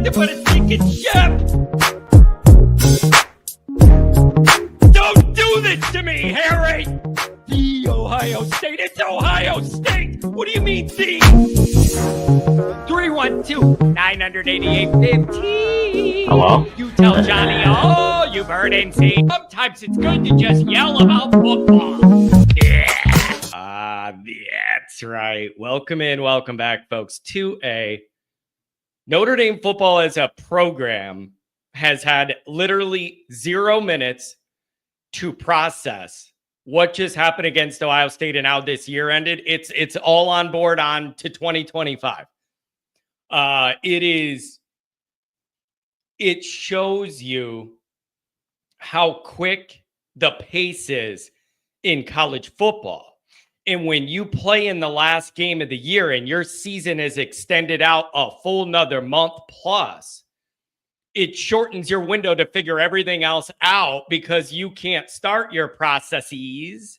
nothing but a sinking ship. Don't do this to me, Harry. The Ohio State. It's Ohio State. What do you mean, see? 312-988-15. Hello? You tell Johnny all you've heard and seen. Sometimes it's good to just yell about football. Yeah. That's right. Welcome back, folks, to a Notre Dame football as a program has had literally 0 minutes to process what just happened against Ohio State and how this year ended. It's all on board on to 2025. It shows you how quick the pace is in college football. And when you play in the last game of the year and your season is extended out a full another month plus, it shortens your window to figure everything else out because you can't start your processes.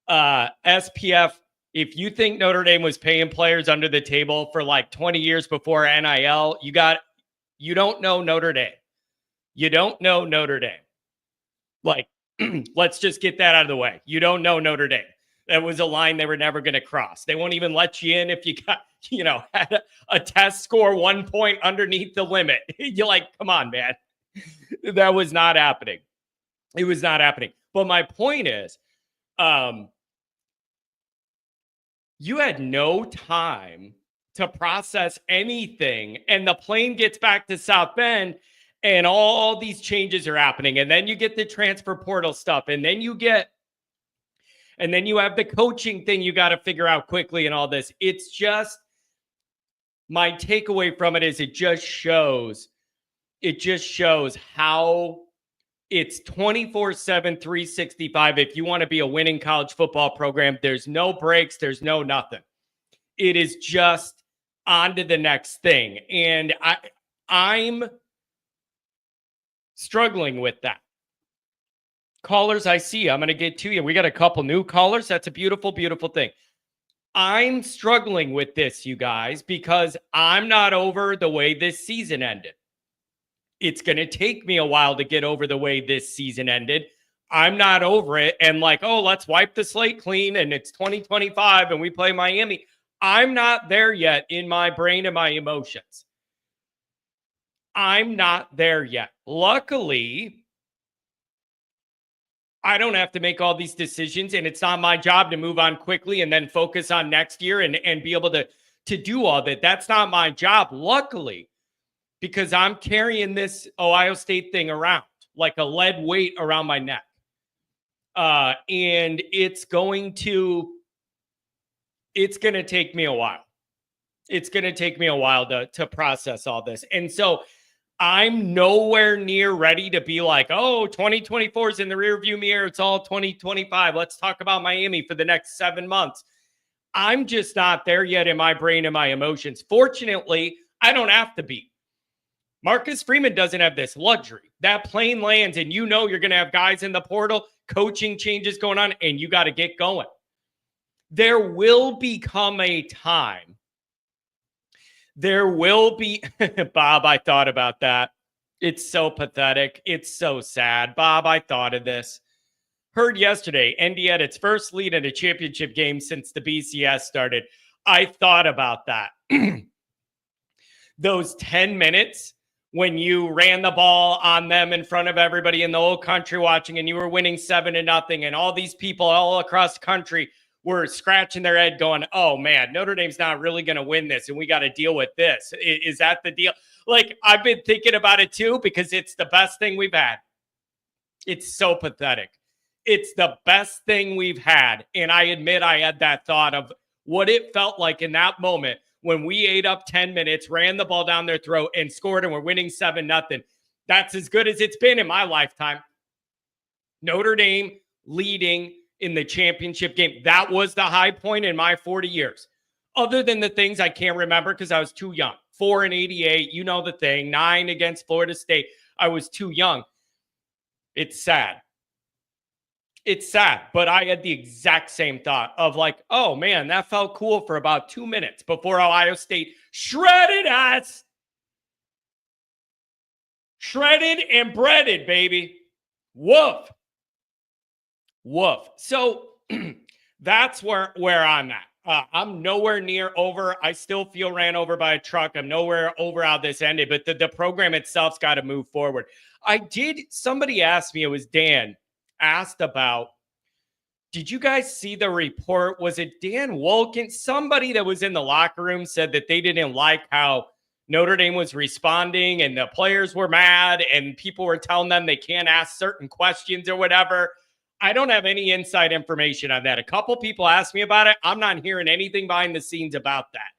SPF, if you think Notre Dame was paying players under the table for like 20 years before NIL, you don't know Notre Dame. You don't know Notre Dame. Like, let's just get that out of the way. You don't know Notre Dame. That was a line they were never going to cross. They won't even let you in if you got, had a test score 1 point underneath the limit. You're like, come on, man. That was not happening. It was not happening. But my point is, you had no time to process anything. And the plane gets back to South Bend and all these changes are happening. And then you get the transfer portal stuff. And then you have the coaching thing you got to figure out quickly and all this. It's just, my takeaway from it is it just shows how it's 24/7, 365. If you want to be a winning college football program, there's no breaks, there's no nothing. It is just on to the next thing. And I'm struggling with that. Callers, I see. I'm going to get to you. We got a couple new callers. That's a beautiful, beautiful thing. I'm struggling with this, you guys, because I'm not over the way this season ended. It's going to take me a while to get over the way this season ended. I'm not over it. And like, oh, let's wipe the slate clean and it's 2025 and we play Miami. I'm not there yet in my brain and my emotions. I'm not there yet. Luckily, I don't have to make all these decisions, and it's not my job to move on quickly and then focus on next year and be able to do all that. That's not my job, luckily, because I'm carrying this Ohio State thing around like a lead weight around my neck. And it's going to take me a while. It's going to take me a while to process all this. And so I'm nowhere near ready to be like, oh, 2024 is in the rearview mirror. It's all 2025. Let's talk about Miami for the next 7 months. I'm just not there yet in my brain and my emotions. Fortunately, I don't have to be. Marcus Freeman doesn't have this luxury. That plane lands and you're going to have guys in the portal, coaching changes going on, and you got to get going. There will become a time. There will be, Bob, I thought about that. It's so pathetic. It's so sad. Bob, I thought of this. Heard yesterday, ND had its first lead in a championship game since the BCS started. I thought about that. Those 10 minutes when you ran the ball on them in front of everybody in the whole country watching and you were winning 7-0 and all these people all across the country were scratching their head going, oh, man, Notre Dame's not really going to win this, and we got to deal with this. Is that the deal? Like, I've been thinking about it, too, because it's the best thing we've had. It's so pathetic. It's the best thing we've had. And I admit I had that thought of what it felt like in that moment when we ate up 10 minutes, ran the ball down their throat, and scored, and we're winning 7-0. That's as good as it's been in my lifetime. Notre Dame leading in the championship game. That was the high point in my 40 years. Other than the things I can't remember because I was too young. 4 in 88, you know the thing. 9 against Florida State. I was too young. It's sad. It's sad, but I had the exact same thought of like, oh man, that felt cool for about 2 minutes before Ohio State shredded us. Shredded and breaded, baby. Woof. Woof. So that's where I'm at. I'm nowhere near over. I still feel ran over by a truck. I'm nowhere over how this ended, but the program itself's got to move forward. Somebody asked me, it was Dan, asked about, did you guys see the report? Was it Dan Wolkin? Somebody that was in the locker room said that they didn't like how Notre Dame was responding and the players were mad and people were telling them they can't ask certain questions or whatever. I don't have any inside information on that. A couple people asked me about it. I'm not hearing anything behind the scenes about that.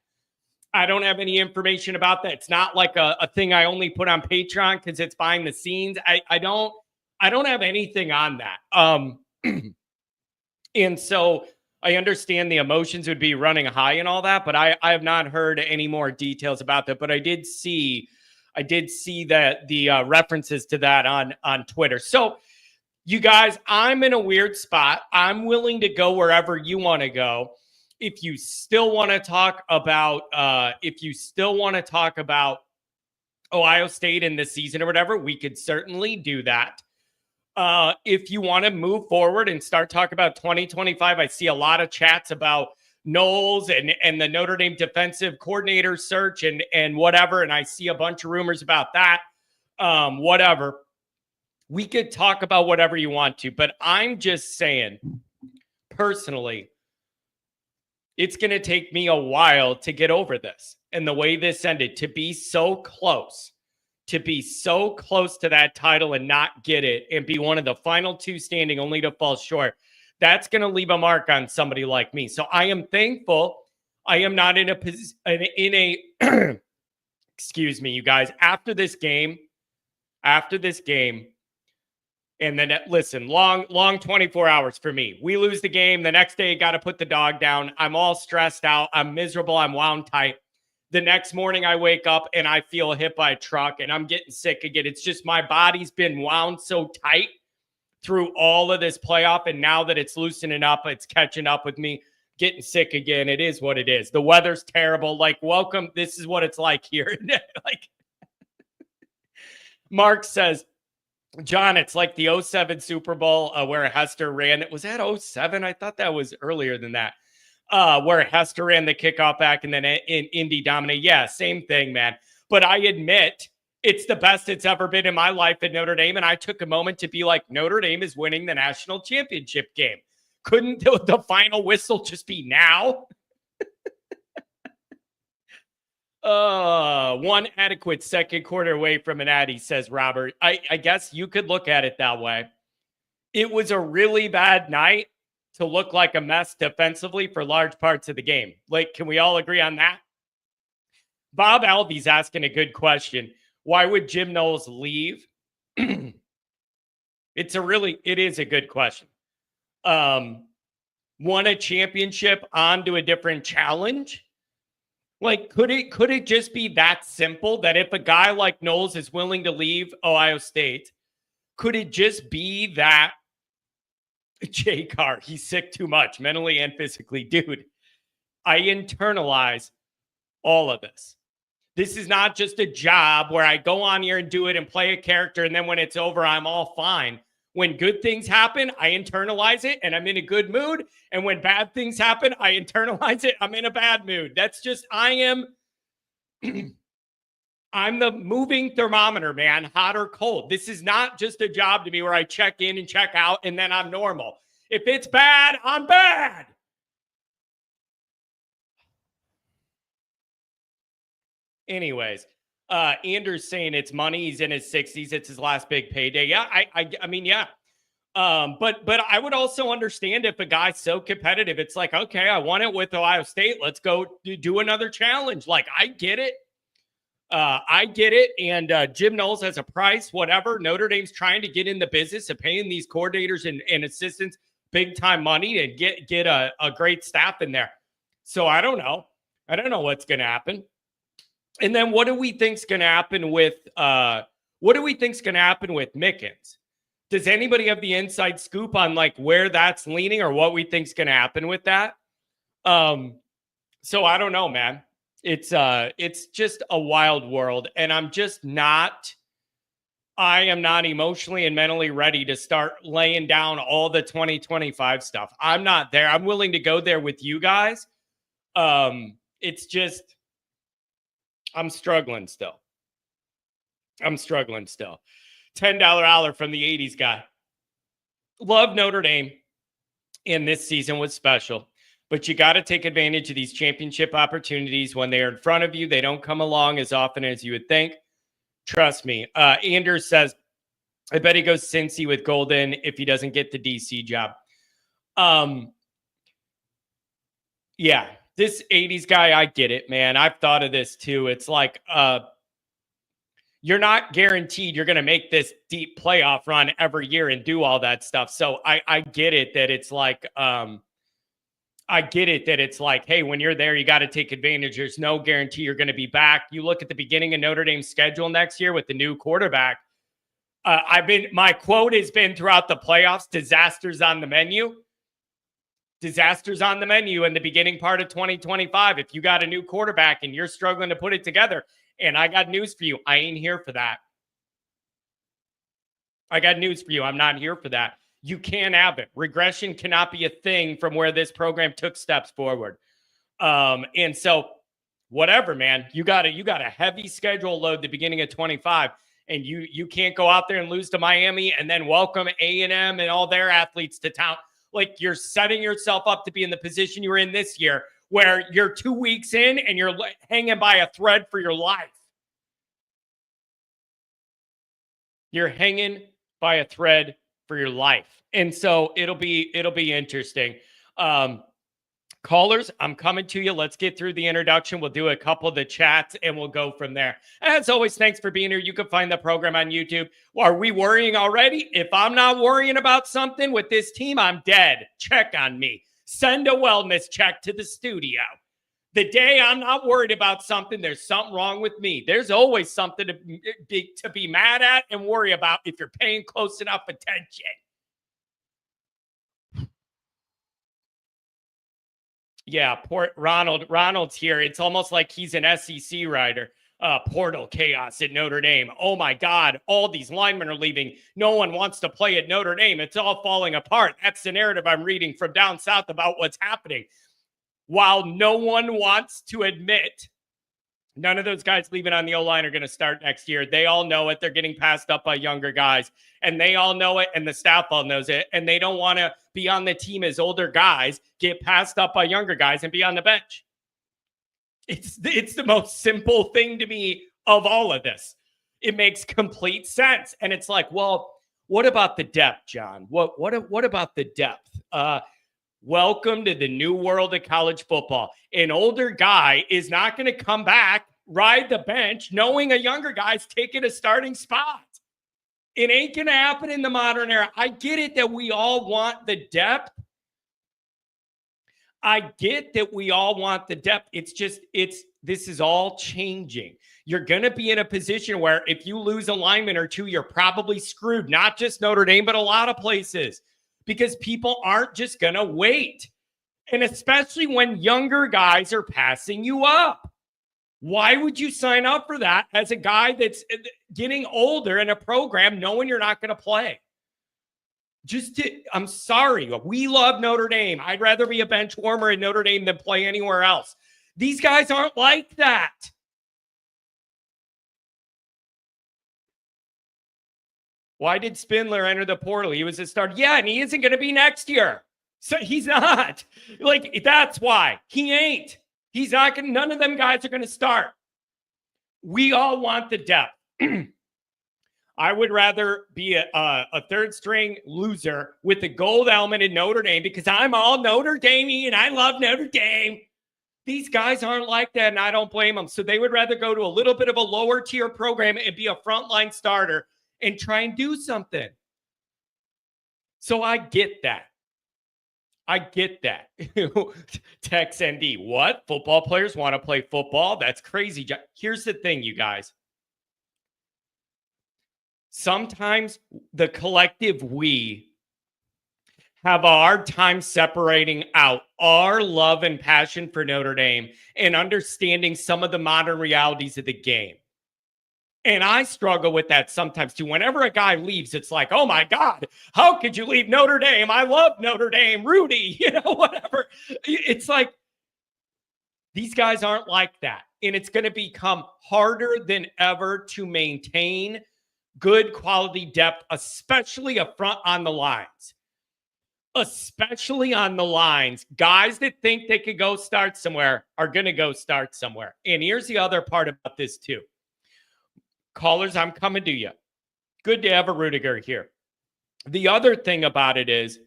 I don't have any information about that. It's not like a thing I only put on Patreon because it's behind the scenes. I don't have anything on that. And so I understand the emotions would be running high and all that, but I have not heard any more details about that. But I did see that the references to that on Twitter. So you guys, I'm in a weird spot. I'm willing to go wherever you want to go. If you still want to talk about, Ohio State in this season or whatever, we could certainly do that. If you want to move forward and start talking about 2025, I see a lot of chats about Knowles and the Notre Dame defensive coordinator search and whatever. And I see a bunch of rumors about that. Whatever. We could talk about whatever you want to, but I'm just saying, personally, it's going to take me a while to get over this. And the way this ended, to be so close to that title and not get it and be one of the final two standing only to fall short, that's going to leave a mark on somebody like me. So I am thankful I am not in a excuse me, you guys, after this game, and then listen, long 24 hours for me. We lose the game. The next day, got to put the dog down. I'm all stressed out. I'm miserable. I'm wound tight. The next morning I wake up and I feel hit by a truck and I'm getting sick again. It's just my body's been wound so tight through all of this playoff. And now that it's loosening up, it's catching up with me, getting sick again. It is what it is. The weather's terrible. Like, welcome. This is what it's like here. Like Mark says, John, it's like the 07 Super Bowl where Hester ran. Was that 07? I thought that was earlier than that. Where Hester ran the kickoff back and then in Indy dominated. Yeah, same thing, man. But I admit it's the best it's ever been in my life at Notre Dame. And I took a moment to be like, Notre Dame is winning the national championship game. Couldn't the final whistle just be now? One adequate second quarter away from an Addy, says Robert. I guess you could look at it that way. It was a really bad night to look like a mess defensively for large parts of the game. Like, can we all agree on that? Bob Alvey's asking a good question. Why would Jim Knowles leave? It is a good question. Won a championship, on to a different challenge. Like, could it just be that simple that if a guy like Knowles is willing to leave Ohio State, could it just be that Jay Carr, he's sick too much mentally and physically? Dude, I internalize all of this. This is not just a job where I go on here and do it and play a character, and then when it's over, I'm all fine. When good things happen, I internalize it and I'm in a good mood. And when bad things happen, I internalize it. I'm in a bad mood. That's just, I'm the moving thermometer, man, hot or cold. This is not just a job to me where I check in and check out and then I'm normal. If it's bad, I'm bad. Anyways, Anders saying it's money. He's in his 60s. It's his last big payday. Yeah, I mean, yeah. But I would also understand if a guy's so competitive, it's like, okay, I won it with Ohio State. Let's go do another challenge. Like, I get it. And Jim Knowles has a price, whatever. Notre Dame's trying to get in the business of paying these coordinators and assistants big time money and get a great staff in there. So I don't know. I don't know what's going to happen. And then what do we think's going to happen with Mickens? Does anybody have the inside scoop on like where that's leaning or what we think's going to happen with that? So I don't know, man. It's just a wild world, and I'm just not I am not emotionally and mentally ready to start laying down all the 2025 stuff. I'm not there. I'm willing to go there with you guys. It's just, I'm struggling still. $10 holler from the 80s guy. Love Notre Dame. And this season was special. But you got to take advantage of these championship opportunities when they are in front of you. They don't come along as often as you would think. Trust me. Anders says, I bet he goes Cincy with Golden if he doesn't get the DC job. Yeah, this 80s guy, I get it, man. I've thought of this too. It's like you're not guaranteed you're going to make this deep playoff run every year and do all that stuff. So I get it that it's like hey, when you're there, you got to take advantage. There's no guarantee you're going to be back. You look at the beginning of Notre Dame's schedule next year with the new quarterback. My quote has been throughout the playoffs, disasters on the menu. Disasters on the menu in the beginning part of 2025. If you got a new quarterback and you're struggling to put it together, and I got news for you, I ain't here for that. I'm not here for that. You can't have it. Regression cannot be a thing from where this program took steps forward. And so whatever, man, you got a heavy schedule load the beginning of 25, and you can't go out there and lose to Miami and then welcome A&M and all their athletes to town. Like, you're setting yourself up to be in the position you were in this year where you're 2 weeks in and you're hanging by a thread for your life. You're hanging by a thread for your life. And so it'll be interesting. Callers, I'm coming to you. Let's get through the introduction. We'll do a couple of the chats and we'll go from there. As always, thanks for being here. You can find the program on YouTube. Are we worrying already? If I'm not worrying about something with this team, I'm dead. Check on me. Send a wellness check to the studio. The day I'm not worried about something, there's something wrong with me. There's always something to be mad at and worry about if you're paying close enough attention. Yeah, Ronald's here. It's almost like he's an SEC writer. Portal chaos at Notre Dame. Oh my God, all these linemen are leaving. No one wants to play at Notre Dame. It's all falling apart. That's the narrative I'm reading from down south about what's happening. While no one wants to admit, none of those guys leaving on the O-line are going to start next year. They all know it. They're getting passed up by younger guys, and they all know it, and the staff all knows it, and they don't want to be on the team as older guys, get passed up by younger guys, and be on the bench. It's the most simple thing to me of all of this. It makes complete sense, and it's like, well, what about the depth, John? What about the depth? Welcome to the new world of college football. An older guy is not going to come back, ride the bench, knowing a younger guy's taking a starting spot. It ain't going to happen in the modern era. I get it that we all want the depth. It's just, this is all changing. You're going to be in a position where if you lose a lineman or two, you're probably screwed. Not just Notre Dame, but a lot of places. Because people aren't just going to wait. And especially when younger guys are passing you up. Why would you sign up for that as a guy that's getting older in a program knowing you're not going to play? I'm sorry. We love Notre Dame. I'd rather be a bench warmer in Notre Dame than play anywhere else. These guys aren't like that. Why did Spindler enter the portal? He was a starter. Yeah, and he isn't going to be next year. So he's not. Like, that's why. He ain't. He's not going to, none of them guys are going to start. We all want the depth. I would rather be a third string loser with the gold helmet in Notre Dame because I'm all Notre Dame and I love Notre Dame. These guys aren't like that, and I don't blame them. So they would rather go to a little bit of a lower tier program and be a frontline starter and try and do something. So I get that. Tex ND, what? Football players want to play football? That's crazy. Here's the thing, you guys. Sometimes the collective we have a hard time separating out our love and passion for Notre Dame and understanding some of the modern realities of the game. And I struggle with that sometimes too. Whenever a guy leaves, it's like, oh my God, how could you leave Notre Dame? I love Notre Dame, Rudy, whatever. It's like, these guys aren't like that. And it's going to become harder than ever to maintain good quality depth, especially up front on the lines. Especially on the lines. Guys that think they could go start somewhere are going to go start somewhere. And here's the other part about this too. Callers, I'm coming to you. Good to have a Rudiger here. The other thing about it is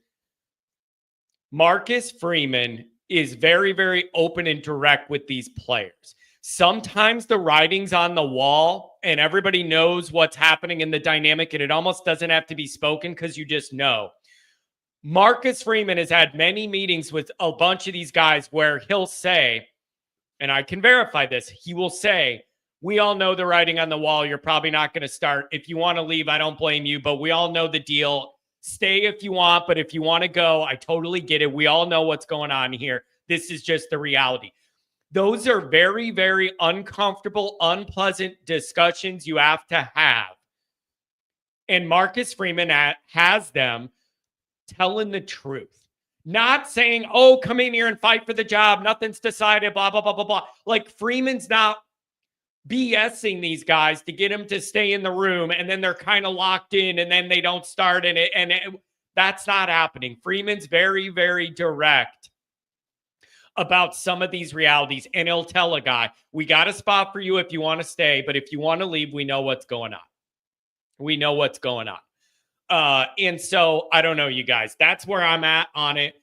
Marcus Freeman is very, very open and direct with these players. Sometimes the writing's on the wall and everybody knows what's happening in the dynamic, and it almost doesn't have to be spoken because you just know. Marcus Freeman has had many meetings with a bunch of these guys where he'll say, and I can verify this, he will say, we all know the writing on the wall. You're probably not going to start. If you want to leave, I don't blame you, but we all know the deal. Stay if you want, but if you want to go, I totally get it. We all know what's going on here. This is just the reality. Those are very, very uncomfortable, unpleasant discussions you have to have. And Marcus Freeman has them telling the truth. Not saying, oh, come in here and fight for the job. Nothing's decided, blah, blah, blah, blah, blah. Like Freeman's not BSing these guys to get them to stay in the room, and then they're kind of locked in, and then they don't start, and that's not happening. Freeman's very, very direct about some of these realities, and he'll tell a guy, we got a spot for you if you want to stay, but if you want to leave, we know what's going on. We know what's going on. And so, I don't know, you guys. That's where I'm at on it.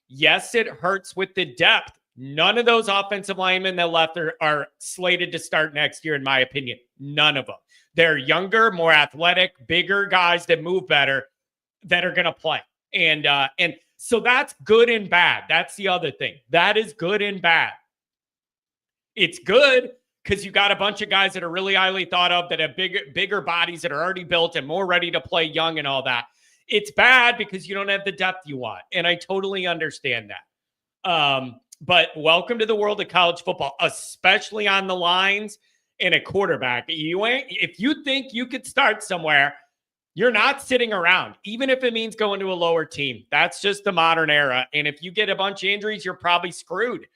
Yes, it hurts with the depth. None of those offensive linemen that left are slated to start next year, in my opinion. None of them. They're younger, more athletic, bigger guys that move better that are going to play. And so that's good and bad. That's the other thing. That is good and bad. It's good because you got a bunch of guys that are really highly thought of, that have bigger bodies, that are already built and more ready to play young and all that. It's bad because you don't have the depth you want. And I totally understand that. But welcome to the world of college football, especially on the lines and a quarterback. If you think you could start somewhere, you're not sitting around, even if it means going to a lower team. That's just the modern era. And if you get a bunch of injuries, you're probably screwed.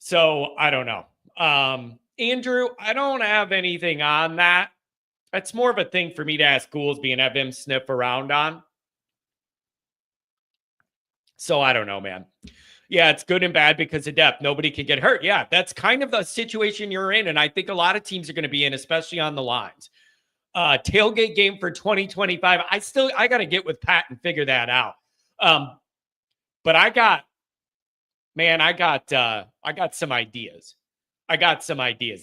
So I don't know. Andrew, I don't have anything on that. That's more of a thing for me to ask Goolsby and have him sniff around on. So I don't know, man. Yeah, it's good and bad because of depth. Nobody can get hurt. Yeah, that's kind of the situation you're in. And I think a lot of teams are going to be in, especially on the lines. Tailgate game for 2025. I got to get with Pat and figure that out. But I got some ideas.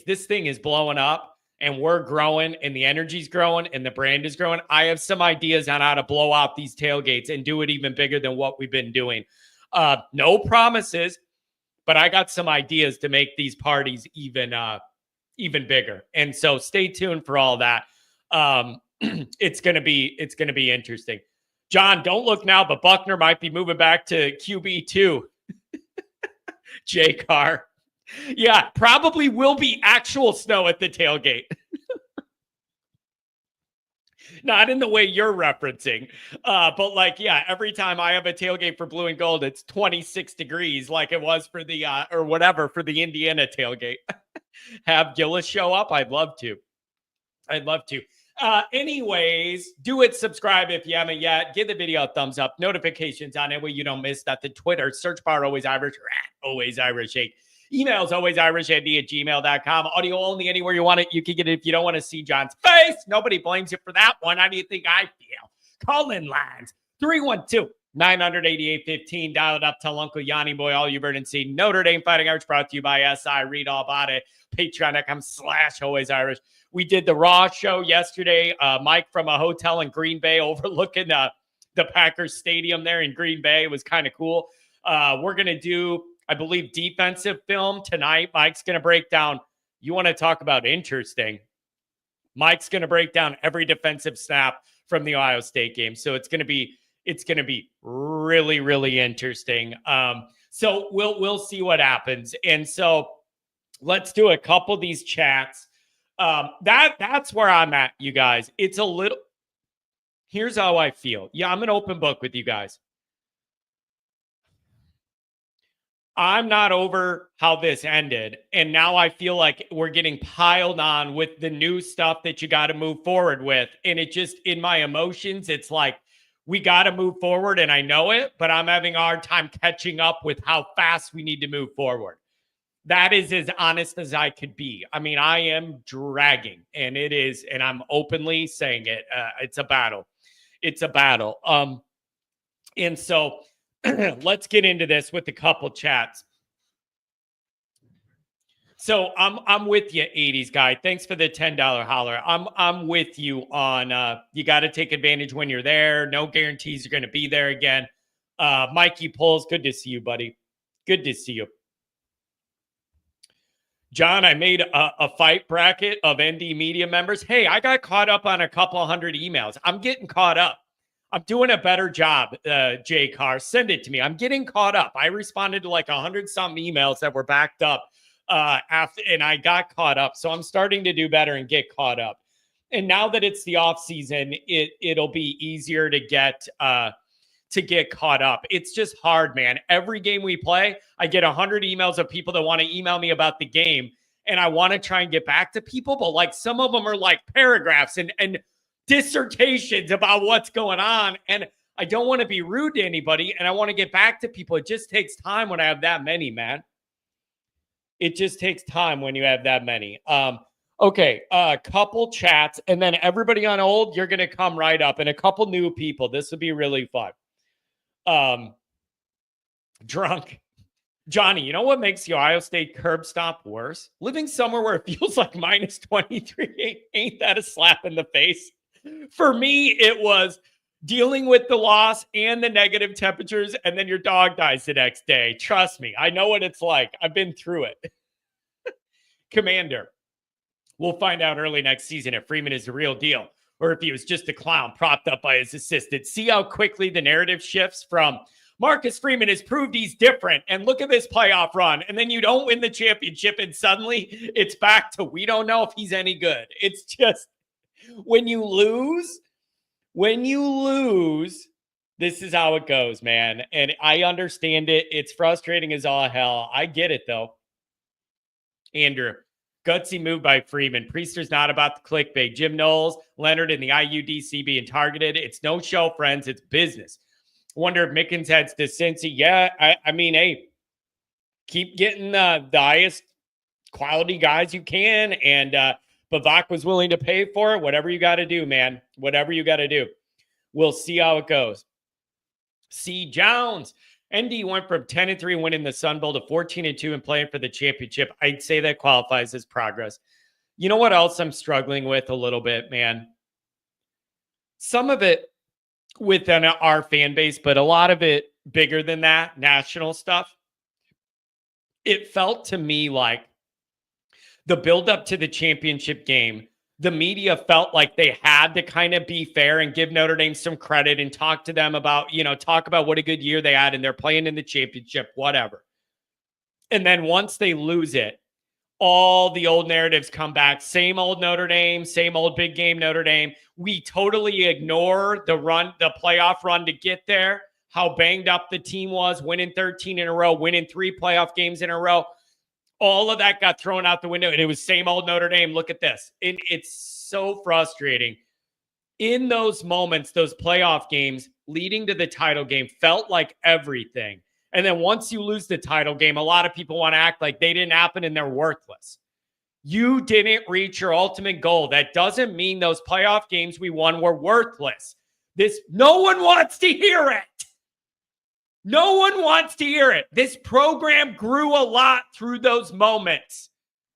This thing is blowing up and we're growing and the energy's growing and the brand is growing. I have some ideas on how to blow out these tailgates and do it even bigger than what we've been doing. No promises, but I got some ideas to make these parties even bigger. And so stay tuned for all that. It's going to be interesting. John, don't look now, but Buckner might be moving back to QB2. J Carr. Yeah, probably will be actual snow at the tailgate. Not in the way you're referencing, but like, yeah, every time I have a tailgate for blue and gold, it's 26 degrees like it was for the, or whatever, for the Indiana tailgate. Have Gillis show up? I'd love to. Anyways, do it. Subscribe if you haven't yet. Give the video a thumbs up. Notifications on it way you don't miss that. The Twitter, search bar, Always Irish, Always Irish 8. Emails, alwaysirishad@gmail.com. Audio only, anywhere you want it. You can get it if you don't want to see John's face. Nobody blames you for that one. How do you think I feel? Call in lines. 312-988-15. Dial it up. Tell Uncle Yanni Boy all you've heard and seen. Notre Dame Fighting Irish brought to you by SI. Read all about it. Patreon.com/alwaysirish. We did the Raw show yesterday. Mike from a hotel in Green Bay overlooking the Packers Stadium there in Green Bay. It was kind of cool. We're going to do, I believe, defensive film tonight. Mike's going to break down. You want to talk about interesting? Mike's going to break down every defensive snap from the Ohio State game. So it's going to be really, really interesting. So we'll see what happens. And so let's do a couple of these chats. That's where I'm at, you guys. It's a little. Here's how I feel. Yeah, I'm an open book with you guys. I'm not over how this ended. And now I feel like we're getting piled on with the new stuff that you got to move forward with. And it just, in my emotions, it's like, we got to move forward. And I know it, but I'm having a hard time catching up with how fast we need to move forward. That is as honest as I could be. I mean, I am dragging, and it is, and I'm openly saying it. It's a battle. It's a battle. And so let's get into this with a couple chats. So I'm with you, 80s guy. Thanks for the $10 holler. I'm with you on you got to take advantage when you're there. No guarantees you're going to be there again. Mikey Pulls, good to see you, buddy. Good to see you. John, I made a fight bracket of ND media members. Hey, I got caught up on a couple hundred emails. I'm getting caught up. I'm doing a better job, Jay Carr. Send it to me. I'm getting caught up. I responded to like 100-something emails that were backed up after, and I got caught up. So I'm starting to do better and get caught up. And now that it's the off season, it'll be easier to get caught up. It's just hard, man. Every game we play, I get 100 emails of people that want to email me about the game, and I want to try and get back to people, but like some of them are like paragraphs and dissertations about what's going on, and I don't want to be rude to anybody, and I want to get back to people. It just takes time when I have that many, man. It just takes time when you have that many. Okay, a couple chats, and then everybody on hold, you're going to come right up, and a couple new people. This will be really fun. Drunk. Johnny, you know what makes the Ohio State curb stop worse? Living somewhere where it feels like minus 23. Ain't that a slap in the face? For me, it was dealing with the loss and the negative temperatures, and then your dog dies the next day. Trust me, I know what it's like. I've been through it. Commander, we'll find out early next season if Freeman is the real deal or if he was just a clown propped up by his assistant. See how quickly the narrative shifts from Marcus Freeman has proved he's different, and look at this playoff run, and then you don't win the championship, and suddenly it's back to we don't know if he's any good. It's just when you lose, this is how it goes, man. And I understand it. It's frustrating as all hell. I get it, though. Andrew, gutsy move by Freeman. Priester's not about the clickbait. Jim Knowles, Leonard, and the IUDC being targeted. It's no show, friends. It's business. Wonder if Mickens heads to Cincy. Yeah, I mean, hey, keep getting the highest quality guys you can. And Bavak was willing to pay for it. Whatever you got to do, man. Whatever you got to do. We'll see how it goes. C. Jones. ND went from 10-3 winning the Sun Bowl to 14-2 and playing for the championship. I'd say that qualifies as progress. You know what else I'm struggling with a little bit, man? Some of it within our fan base, but a lot of it bigger than that, national stuff. It felt to me like the buildup to the championship game, the media felt like they had to kind of be fair and give Notre Dame some credit and talk to them about, talk about what a good year they had and they're playing in the championship, whatever. And then once they lose it, all the old narratives come back. Same old Notre Dame, same old big game Notre Dame. We totally ignore the playoff run to get there, how banged up the team was, winning 13 in a row, winning 3 playoff games in a row. All of that got thrown out the window, and it was same old Notre Dame. Look at this. It's so frustrating. In those moments, those playoff games leading to the title game felt like everything. And then once you lose the title game, a lot of people want to act like they didn't happen and they're worthless. You didn't reach your ultimate goal. That doesn't mean those playoff games we won were worthless. No one wants to hear it. No one wants to hear it. This program grew a lot through those moments.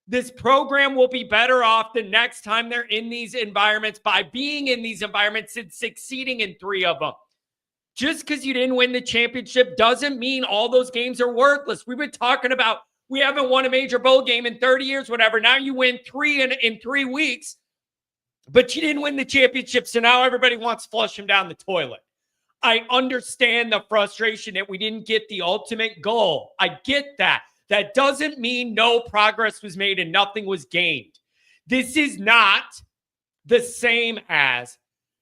This program will be better off the next time they're in these environments by being in these environments and succeeding in 3 of them. Just because you didn't win the championship doesn't mean all those games are worthless. We've been talking about we haven't won a major bowl game in 30 years, whatever. Now you win 3 in 3 weeks, but you didn't win the championship, so now everybody wants to flush them down the toilet. I understand the frustration that we didn't get the ultimate goal. I get that. That doesn't mean no progress was made and nothing was gained. This is not the same as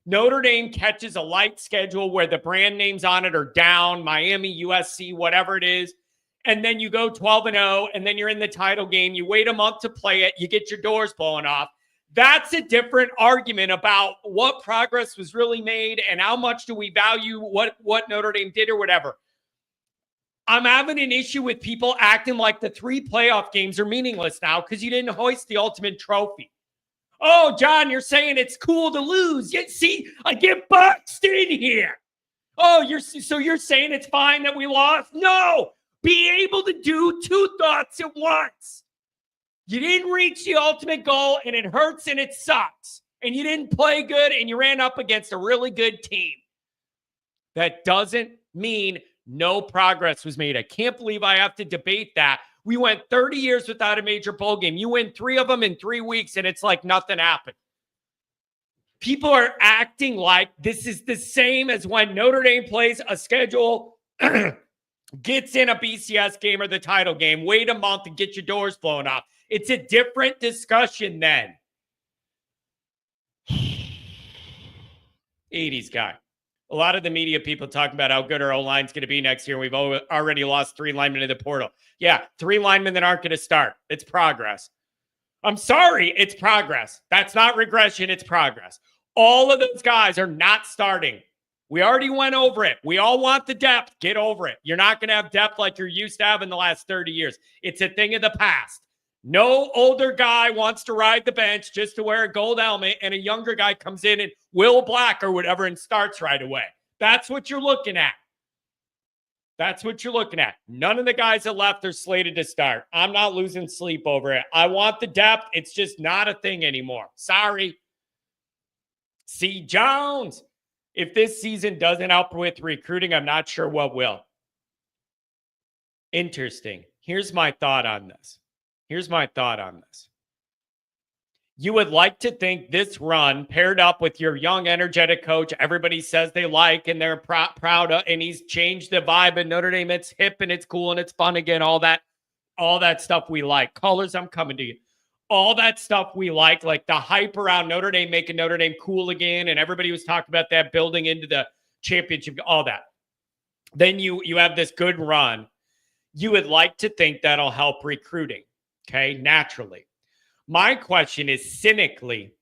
Notre Dame catches a light schedule where the brand names on it are down, Miami, USC, whatever it is, and then you go 12-0, and then you're in the title game. You wait a month to play it. You get your doors blown off. That's a different argument about what progress was really made and how much do we value what Notre Dame did or whatever. I'm having an issue with people acting like the 3 playoff games are meaningless now because you didn't hoist the ultimate trophy. Oh, John, you're saying it's cool to lose. You see, I get boxed in here. Oh, you're saying it's fine that we lost? No. Be able to do 2 thoughts at once. You didn't reach the ultimate goal, and it hurts and it sucks. And you didn't play good, and you ran up against a really good team. That doesn't mean no progress was made. I can't believe I have to debate that. We went 30 years without a major bowl game. You win 3 of them in 3 weeks, and it's like nothing happened. People are acting like this is the same as when Notre Dame plays a schedule, gets in a BCS game or the title game, wait a month and get your doors blown off. It's a different discussion then. 80s guy. A lot of the media people talking about how good our O-line's going to be next year. We've already lost 3 linemen in the portal. Yeah, 3 linemen that aren't going to start. It's progress. I'm sorry, it's progress. That's not regression, it's progress. All of those guys are not starting. We already went over it. We all want the depth. Get over it. You're not going to have depth like you're used to have in the last 30 years. It's a thing of the past. No older guy wants to ride the bench just to wear a gold helmet, and a younger guy comes in and Will Black or whatever and starts right away. That's what you're looking at. That's what you're looking at. None of the guys that left are slated to start. I'm not losing sleep over it. I want the depth. It's just not a thing anymore. Sorry. C. Jones. If this season doesn't help with recruiting, I'm not sure what will. Interesting. Here's my thought on this. You would like to think this run paired up with your young, energetic coach, everybody says they like and they're proud of, and he's changed the vibe in Notre Dame. It's hip and it's cool and it's fun again. All that stuff we like. Callers, I'm coming to you. All that stuff we like the hype around Notre Dame, making Notre Dame cool again, and everybody was talking about that building into the championship, all that. Then you have this good run. You would like to think that'll help recruiting, okay, naturally. My question is cynically,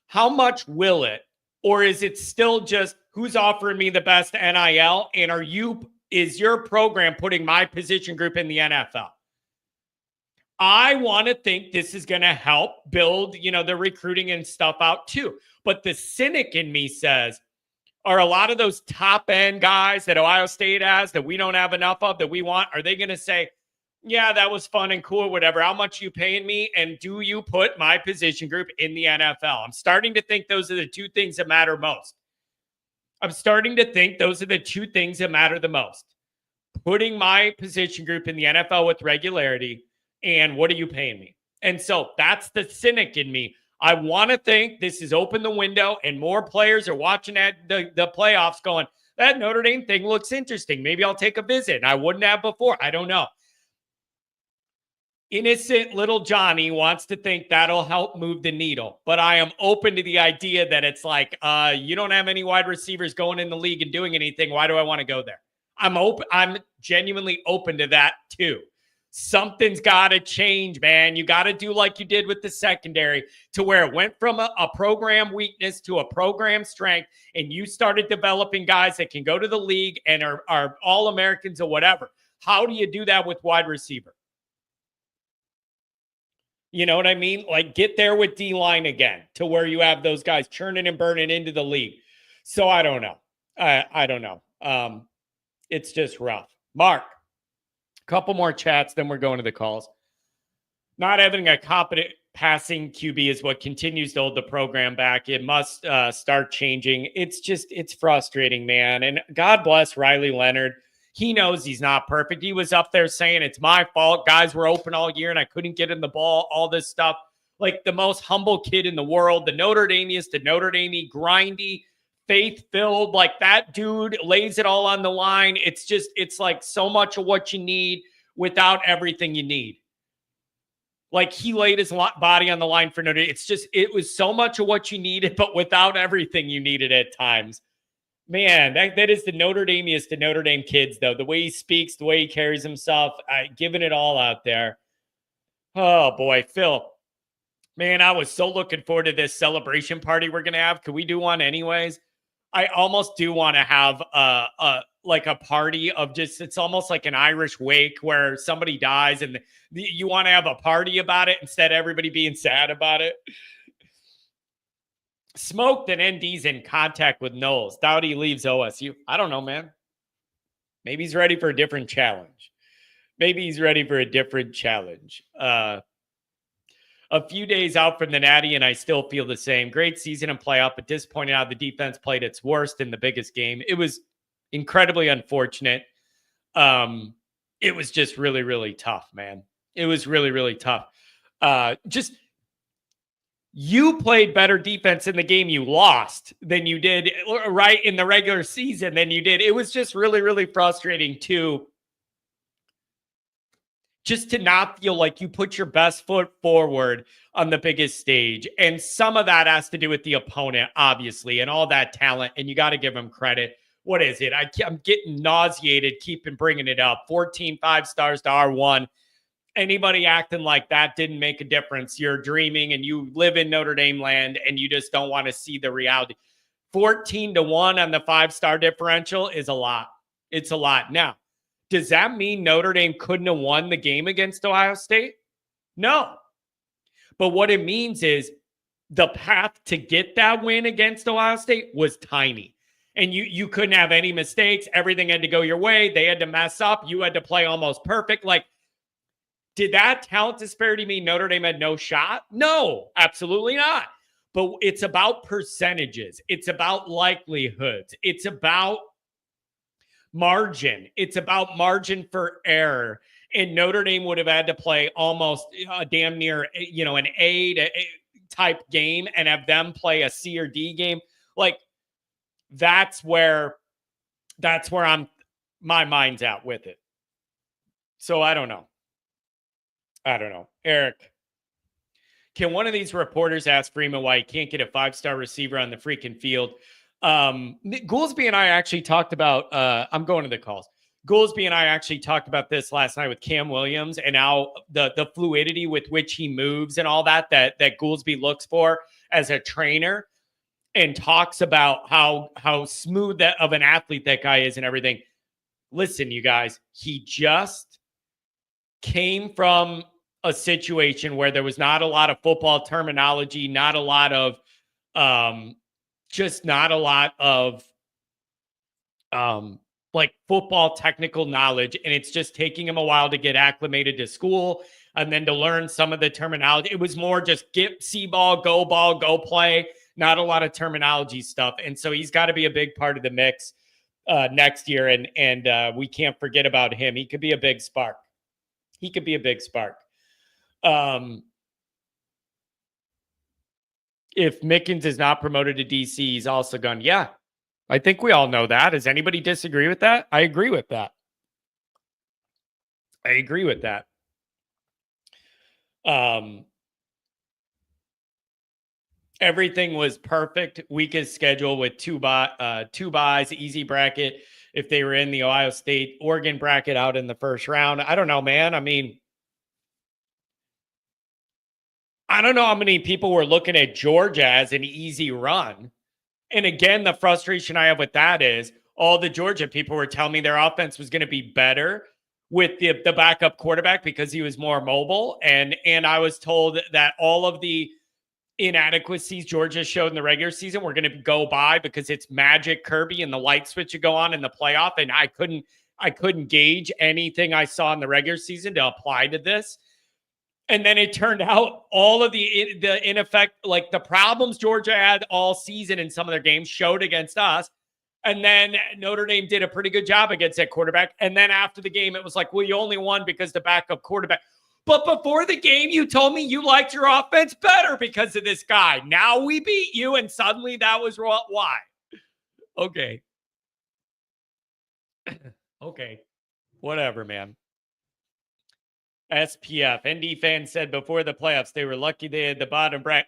how much will it, or is it still just who's offering me the best NIL, and is your program putting my position group in the NFL? I want to think this is going to help build, the recruiting and stuff out too. But the cynic in me says, are a lot of those top end guys that Ohio State has that we don't have enough of that we want, are they going to say, yeah, that was fun and cool, whatever. How much you paying me? And do you put my position group in the NFL? I'm starting to think those are the 2 things that matter most. Putting my position group in the NFL with regularity, and what are you paying me? And so that's the cynic in me. I want to think this has opened the window and more players are watching at the playoffs going, that Notre Dame thing looks interesting. Maybe I'll take a visit. And I wouldn't have before. I don't know. Innocent little Johnny wants to think that'll help move the needle. But I am open to the idea that it's like, you don't have any wide receivers going in the league and doing anything. Why do I want to go there? I'm genuinely open to that too. Something's got to change, man. You got to do like you did with the secondary to where it went from a program weakness to a program strength, and you started developing guys that can go to the league and are All-Americans or whatever. How do you do that with wide receiver? You know what I mean? Like, get there with D-line again to where you have those guys churning and burning into the league. So I don't know. I don't know. It's just rough. Mark. Couple more chats, then we're going to the calls. Not having a competent passing QB is what continues to hold the program back. It must start changing. It's frustrating, man. And God bless Riley Leonard. He knows he's not perfect. He was up there saying it's my fault. Guys were open all year and I couldn't get him the ball, all this stuff. Like the most humble kid in the world, the Notre Damiest, the Notre Dame grindy, faith-filled, like that dude lays it all on the line. It's like so much of what you need without everything you need. Like he laid his body on the line for Notre Dame. It's just, it was so much of what you needed, but without everything you needed at times. Man, that is the Notre Dameiest to Notre Dame kids, though. The way he speaks, the way he carries himself, giving it all out there. Oh, boy, Phil. Man, I was so looking forward to this celebration party we're going to have. Could we do one anyways? I almost do want to have like a party of just, it's almost like an Irish wake where somebody dies and you want to have a party about it instead of everybody being sad about it. Smoked and ND's in contact with Knowles. Doubt he leaves OSU. I don't know, man. Maybe he's ready for a different challenge. A few days out from the Natty, and I still feel the same. Great season and playoff, but disappointed how the defense played its worst in the biggest game. It was incredibly unfortunate. It was just really, really tough, man. It was really, really tough. You played better defense in the game you lost than you did, right, in the regular season than you did. It was just really, really frustrating to not feel like you put your best foot forward on the biggest stage. And some of that has to do with the opponent, obviously, and all that talent. And you got to give them credit. What is it? I'm getting nauseated, keeping bringing it up. 14 5-stars to R1. Anybody acting like that didn't make a difference. You're dreaming and you live in Notre Dame land and you just don't want to see the reality. 14-1 on the 5-star differential is a lot. It's a lot. Now, does that mean Notre Dame couldn't have won the game against Ohio State? No. But what it means is the path to get that win against Ohio State was tiny. And you couldn't have any mistakes. Everything had to go your way. They had to mess up. You had to play almost perfect. Like, did that talent disparity mean Notre Dame had no shot? No, absolutely not. But it's about percentages. It's about likelihoods. It's about margin. It's about margin for error. And Notre Dame would have had to play almost damn near, an A type game and have them play a C or D game. Like, that's where my mind's at with it. So I don't know. Eric, can one of these reporters ask Freeman why he can't get a 5-star receiver on the freaking field? Goolsby and I actually talked about, I'm going to the calls. Goolsby and I actually talked about this last night with Cam Williams and how the fluidity with which he moves and all that Goolsby looks for as a trainer and talks about how smooth that of an athlete that guy is and everything. Listen, you guys, he just came from a situation where there was not a lot of football terminology, not a lot of like football technical knowledge. And it's just taking him a while to get acclimated to school and then to learn some of the terminology. It was more just see ball, go play, not a lot of terminology stuff. And so he's got to be a big part of the mix next year. And we can't forget about him. He could be a big spark. If Mickens is not promoted to DC, he's also gone. Yeah, I think we all know that. Does anybody disagree with that? I agree with that. Everything was perfect. Weakest schedule with two buys, easy bracket. If they were in the Ohio State, Oregon bracket out in the first round, I don't know, man. I mean, I don't know how many people were looking at Georgia as an easy run. And again, the frustration I have with that is all the Georgia people were telling me their offense was going to be better with the backup quarterback because he was more mobile. And I was told that all of the inadequacies Georgia showed in the regular season were going to go by because it's Magic Kirby and the light switch would go on in the playoff. And I couldn't gauge anything I saw in the regular season to apply to this. And then it turned out all of the like the problems Georgia had all season in some of their games showed against us. And then Notre Dame did a pretty good job against that quarterback. And then after the game, it was like, well, you only won because the backup quarterback. But before the game, you told me you liked your offense better because of this guy. Now we beat you, and suddenly that was why. Okay. Okay. Whatever, man. SPF. ND fans said before the playoffs they were lucky they had the bottom bracket.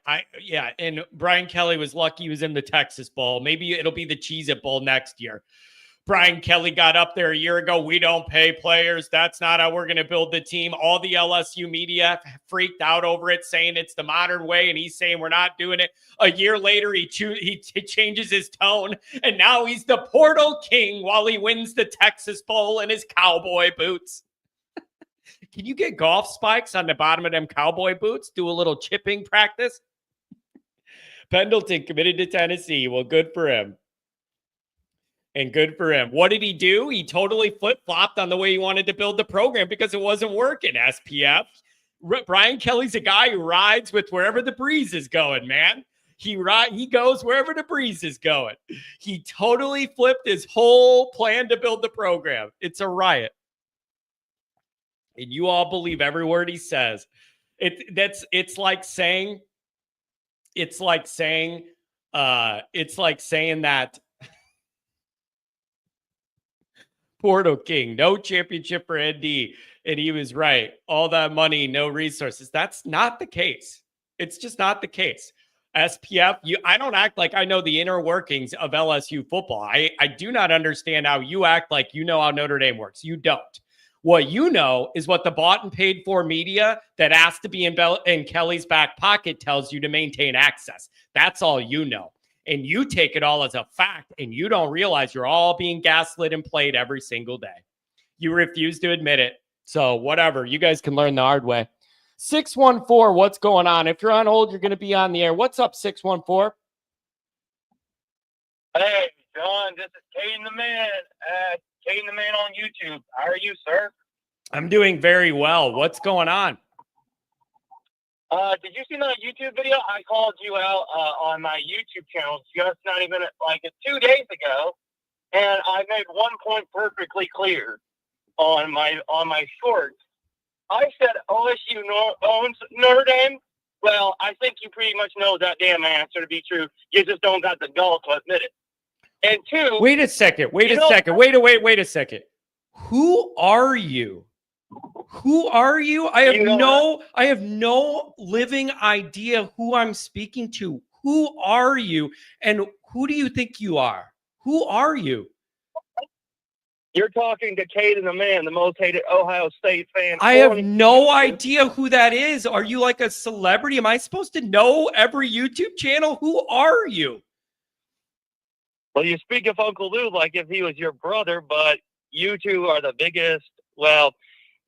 And Brian Kelly was lucky he was in the Texas Bowl. Maybe it'll be the Cheez-It Bowl next year. Brian Kelly got up there a year ago. We don't pay players. That's not how we're going to build the team. All the LSU media freaked out over it, saying it's the modern way, and he's saying we're not doing it. A year later, he changes his tone, and now he's the portal king while he wins the Texas Bowl in his cowboy boots. Can you get golf spikes on the bottom of them cowboy boots? Do a little chipping practice? Pendleton committed to Tennessee. Well, good for him. And good for him. What did he do? He totally flip-flopped on the way he wanted to build the program because it wasn't working, SPF. Brian Kelly's a guy who rides with wherever the breeze is going, man. He goes wherever the breeze is going. He totally flipped his whole plan to build the program. It's a riot. And you all believe every word he says. It's like saying that Portal King, no championship for ND. And he was right. All that money, no resources. That's not the case. It's just not the case. SPF, I don't act like I know the inner workings of LSU football. I do not understand how you act like you know how Notre Dame works. You don't. What you know is what the bought and paid for media that has to be in Kelly's back pocket tells you to maintain access. That's all you know. And you take it all as a fact, and you don't realize you're all being gaslit and played every single day. You refuse to admit it. So whatever. You guys can learn the hard way. 614, what's going on? If you're on hold, you're going to be on the air. What's up, 614? Hey, John, this is Caden the Man. Caden the Man on YouTube. How are you, sir? I'm doing very well. What's going on? Did you see my YouTube video? I called you out on my YouTube channel just not even 2 days ago, and I made one point perfectly clear on my shorts. I said OSU owns Notre Dame. Well, I think you pretty much know that damn answer to be true. You just don't got the gall to admit it. And two, wait a second. Wait a second. Who are you? Who are you? I have no living idea who I'm speaking to. Who are you? And who do you think you are? Who are you? You're talking to Caden the Man, the most hated Ohio State fan. I have no idea who that is. Are you like a celebrity? Am I supposed to know every YouTube channel? Who are you? Well, you speak of Uncle Lou like if he was your brother, but you two are the biggest,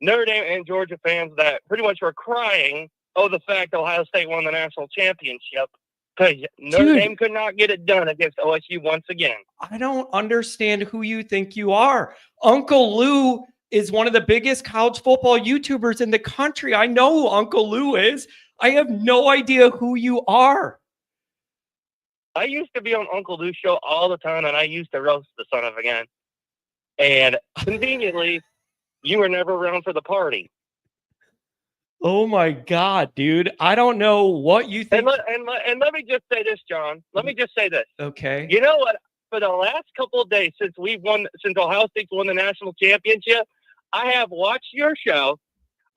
Notre Dame and Georgia fans that pretty much were crying the fact Ohio State won the national championship because Notre Dame could not get it done against OSU once again. I don't understand who you think you are. Uncle Lou is one of the biggest college football YouTubers in the country. I know who Uncle Lou is. I have no idea who you are. I used to be on Uncle Lou's show all the time, and I used to roast the son of a gun. And conveniently, you were never around for the party. Oh my God, dude! I don't know what you think. And let me just say this, John. Let me just say this. Okay. You know what? For the last couple of days since Ohio State's won the national championship, I have watched your show.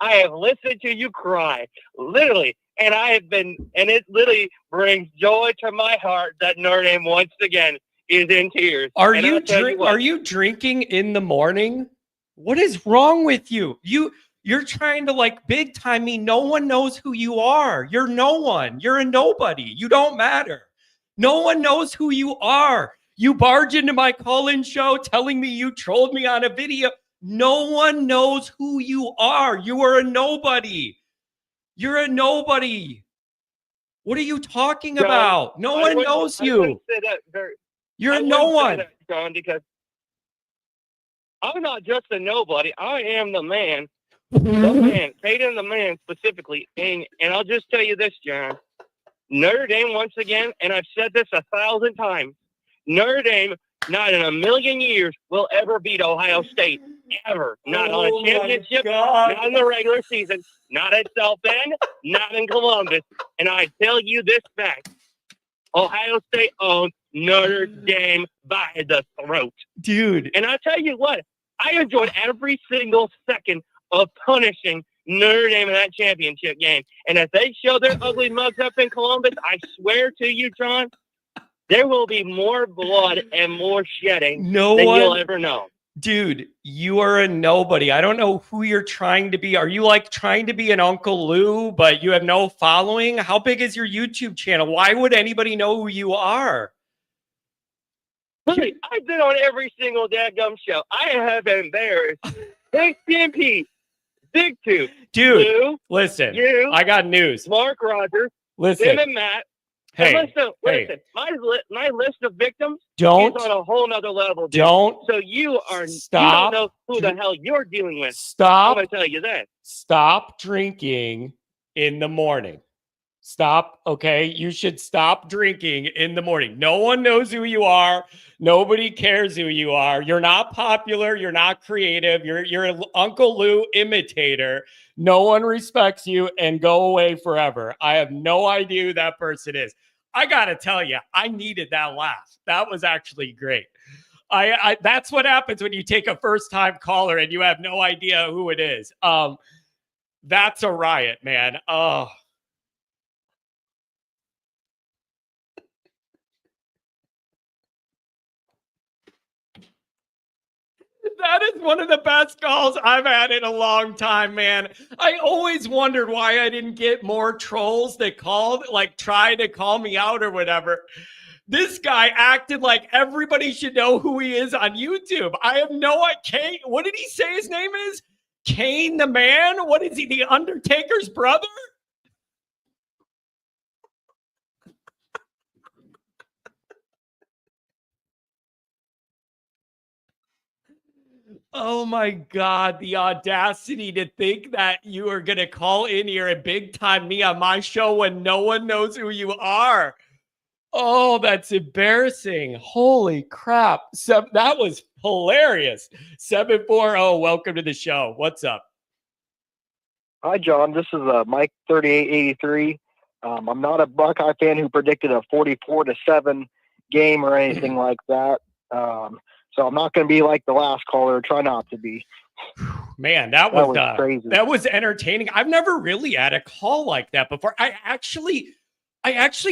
I have listened to you cry, literally, and it literally brings joy to my heart that Notre Dame once again is in tears. Are you drinking in the morning? What is wrong with you? You're trying to big time me. No one knows who you are. You're no one. You're a nobody. You don't matter. No one knows who you are. You barge into my call-in show telling me you trolled me on a video. No one knows who you are. You are a nobody. You're a nobody. What are you talking about? No one knows you. You're no one. John, because I'm not just a nobody. I am the man. The man. Caden the Man specifically. And I'll just tell you this, John. Notre Dame, once again, and I've said this 1,000 times, Notre Dame, not in a million years, will ever beat Ohio State. Ever. Not on a championship, not in the regular season, not at South Bend, not in Columbus. And I tell you this fact. Ohio State owns Notre Dame by the throat. Dude. And I tell you what, I enjoyed every single second of punishing Notre Dame in that championship game. And if they show their ugly mugs up in Columbus, I swear to you, John, there will be more blood and more shedding than you'll ever know. Dude, you are a nobody. I don't know who you're trying to be. Are you like trying to be an Uncle Lou, but you have no following? How big is your YouTube channel? Why would anybody know who you are? Look, I've been on every single dadgum show. I have embarrassed Big Stimpy, Big Two, dude. Lou, listen, you, I got news. Mark Rogers, listen, Tim and Matt. Hey, and listen. My list of victims is don't on a whole nother level. Dude. Don't. So you stop. don't know who the hell you're dealing with. Stop. I'm gonna tell you that. Stop drinking in the morning. Stop. Okay. You should stop drinking in the morning. No one knows who you are. Nobody cares who you are. You're not popular. You're not creative. You're an Uncle Lou imitator. No one respects you, and go away forever. I have no idea who that person is. I got to tell you, I needed that laugh. That was actually great. That's what happens when you take a first-time caller and you have no idea who it is. That's a riot, man. Oh. That is one of the best calls I've had in a long time, man. I always wondered why I didn't get more trolls that called, like tried to call me out or whatever. This guy acted like everybody should know who he is on YouTube. I have no idea. What did he say his name is? Kane the Man? What is he, the Undertaker's brother? Oh my God, the audacity to think that you are going to call in here and big time me on my show when no one knows who you are. Oh, that's embarrassing. Holy crap. That was hilarious. 740, welcome to the show. What's up? Hi, John. This is Mike 3883. I'm not a Buckeye fan who predicted a 44-7 game or anything like that. So I'm not going to be like the last caller. Try not to be. Man, that was crazy. That was entertaining. I've never really had a call like that before. I actually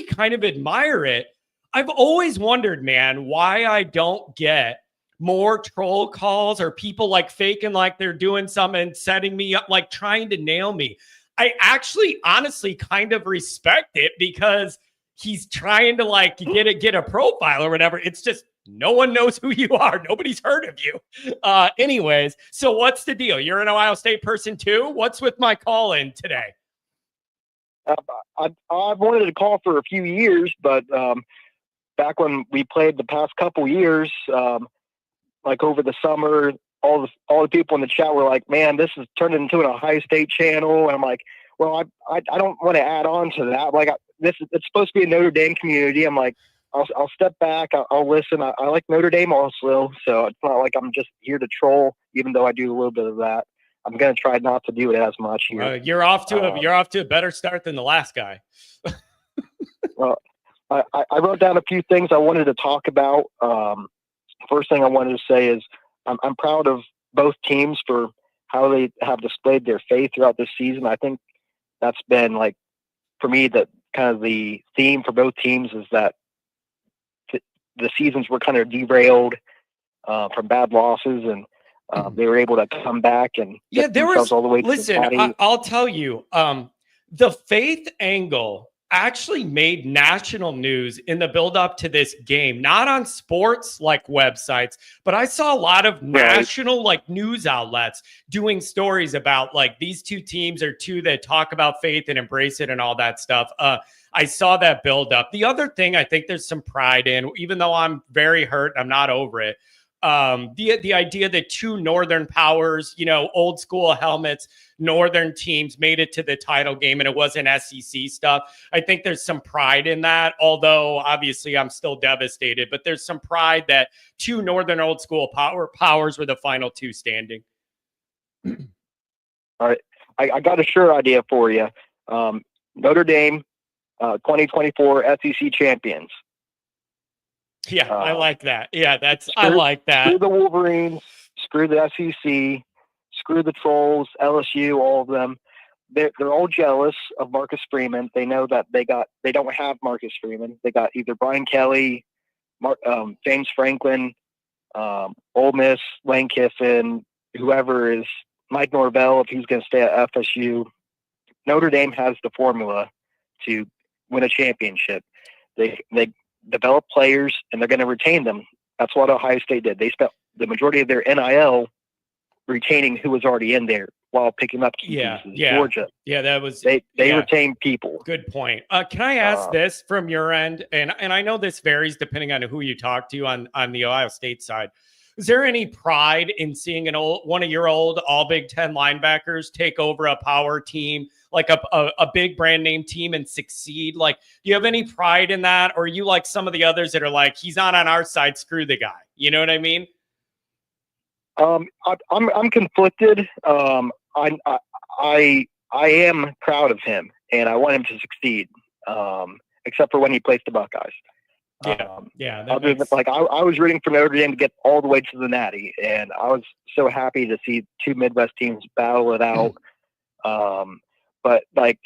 kind of admire it. I've always wondered, man, why I don't get more troll calls or people like faking like they're doing something and setting me up, like trying to nail me. I actually honestly kind of respect it because he's trying to like get a profile or whatever. It's just no one knows who you are. Nobody's heard of you. Anyways, so what's the deal? You're an Ohio State person too? What's with my call in today? I've wanted to call for a few years, but back when we played the past couple years, like over the summer, all the people in the chat were like, "Man, this is turned into an Ohio State channel." And I'm like, "Well, I don't want to add on to that. Like, it's supposed to be a Notre Dame community." I'm like, I'll step back. I'll listen. I like Notre Dame also, so it's not like I'm just here to troll, even though I do a little bit of that. I'm going to try not to do it as much here. You're off to a better start than the last guy. Well, I wrote down a few things I wanted to talk about. First thing I wanted to say is I'm proud of both teams for how they have displayed their faith throughout this season. I think that's been, like, for me, that kind of the theme for both teams is that the seasons were kind of derailed from bad losses, and they were able to come back and get themselves all the way to the body. I'll tell you, the faith angle actually made national news in the build up to this game, not on sports like websites, but I saw a lot of national like news outlets doing stories about like these two teams are two that talk about faith and embrace it and all that stuff. I saw that build up. The other thing I think there's some pride in, even though I'm very hurt, I'm not over it. The idea that two Northern powers, old school helmets, Northern teams made it to the title game and it wasn't SEC stuff. I think there's some pride in that, although obviously I'm still devastated, but there's some pride that two Northern old school powers were the final two standing. All right. I got a sure idea for you. Notre Dame, 2024 SEC champions. Yeah, I like that. Yeah, I like that. Screw the Wolverines, screw the SEC, screw the trolls, LSU, all of them. They're all jealous of Marcus Freeman. They know that they don't have Marcus Freeman. They got either Brian Kelly, James Franklin, Ole Miss, Lane Kiffin, whoever is Mike Norvell if he's going to stay at FSU. Notre Dame has the formula to win a championship. They develop players and they're going to retain them. That's what Ohio State did. They spent the majority of their NIL retaining who was already in there while picking up key pieces. Georgia. Yeah, that was they retain people. Good point. Can I ask this from your end? And I know this varies depending on who you talk to on the Ohio State side. Is there any pride in seeing one of your old all Big Ten linebackers take over a power team, like a big brand name team, and succeed? Like, do you have any pride in that? Or are you like some of the others that are like, he's not on our side, screw the guy? You know what I mean? I'm conflicted. I am proud of him, and I want him to succeed. Except for when he plays the Buckeyes. I was rooting for Notre Dame to get all the way to the Natty, and I was so happy to see two Midwest teams battle it out. But like,